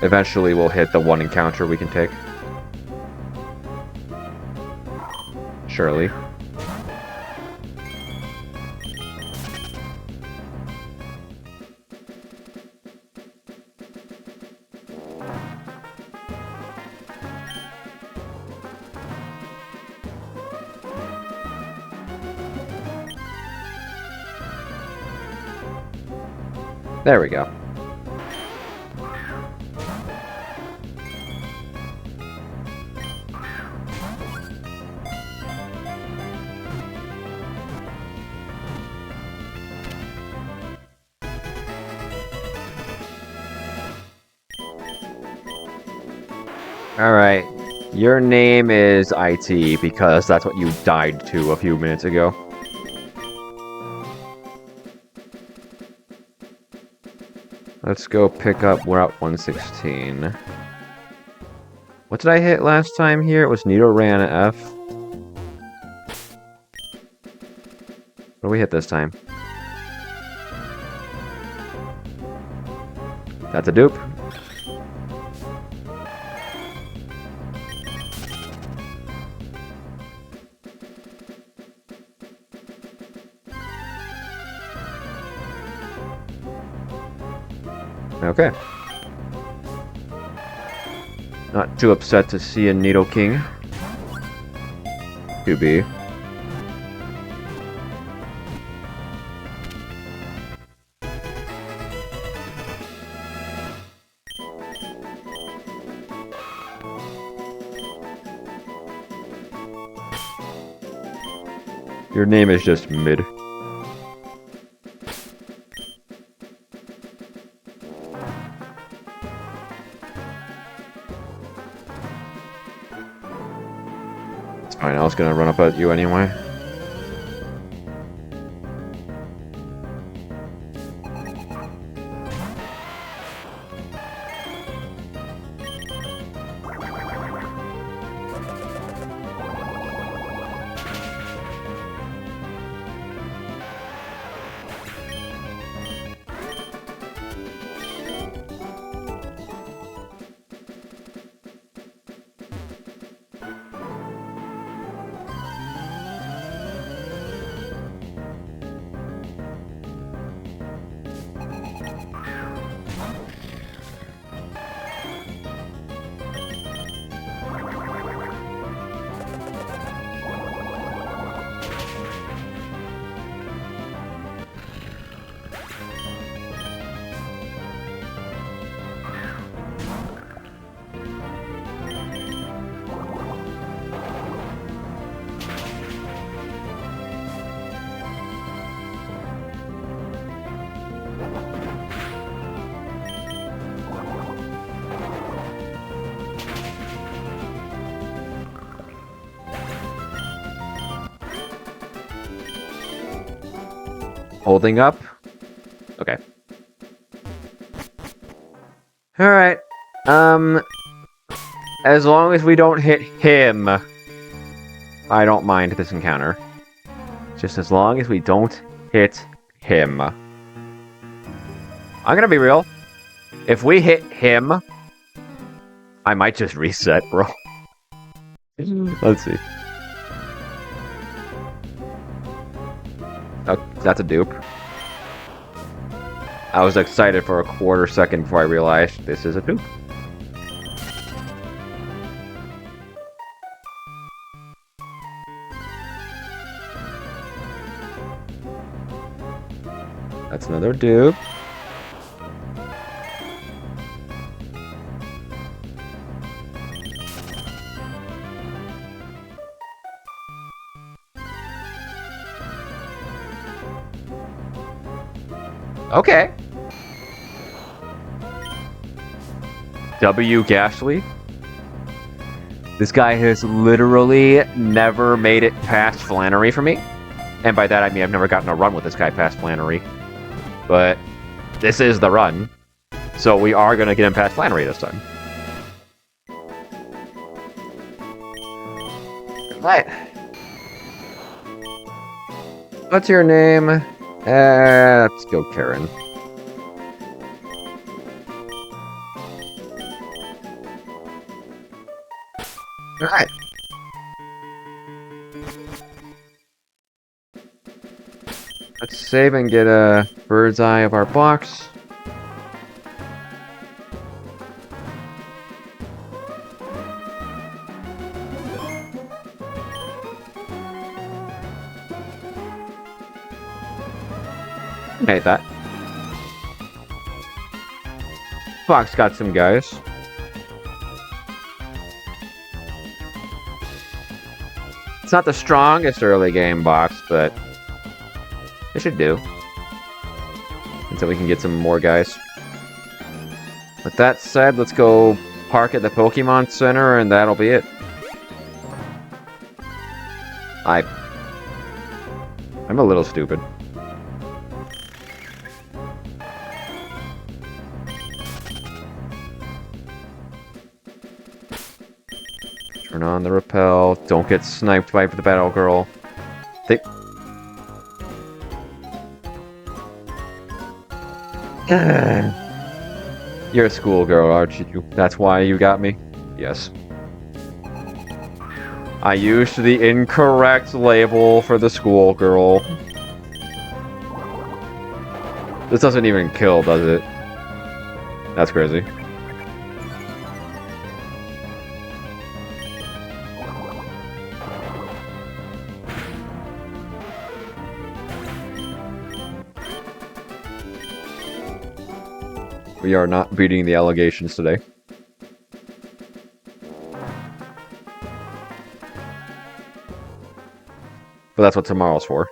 Eventually we'll hit the one encounter we can take. Surely. There we go. Alright. Your name is IT, because that's what you died to a few minutes ago. Let's go pick up Route 116. What did I hit last time here? It was Nidoran F. What do we hit this time? That's a dupe. Okay. Not too upset to see a Nidoking. To be. Your name is just mid. It's fine, I was gonna run up at you anyway. Holding up? Okay. Alright. As long as we don't hit him, I don't mind this encounter. Just as long as we don't hit him. I'm gonna be real. If we hit him, I might just reset, bro. Let's see. Oh, that's a dupe. I was excited for a quarter second before I realized this is a dupe. That's another dupe. Okay. W. Gashly. This guy has literally never made it past Flannery for me. And by that I mean I've never gotten a run with this guy past Flannery. But this is the run. So we are going to get him past Flannery this time. Right. What's your name? Let's go Karen. Alright. Let's save and get a bird's eye of our box. Hate that. Box got some guys. It's not the strongest early game box, but it should do. Until we can get some more guys. With that said, let's go park at the Pokemon Center, and that'll be it. I'm a little stupid. Turn on the repel. Don't get sniped by the Battle Girl. You're a schoolgirl, aren't you? That's why you got me? Yes. I used the incorrect label for the schoolgirl. This doesn't even kill, does it? That's crazy. We are not beating the allegations today. But that's what tomorrow's for.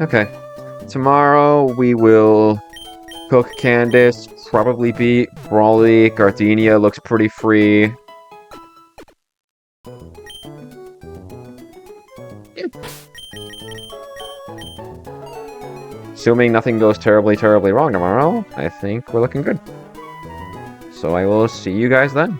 Okay. Tomorrow we will cook Candace, probably beat Brawly. Gardenia looks pretty free. Assuming nothing goes terribly wrong tomorrow, I think we're looking good. So I will see you guys then.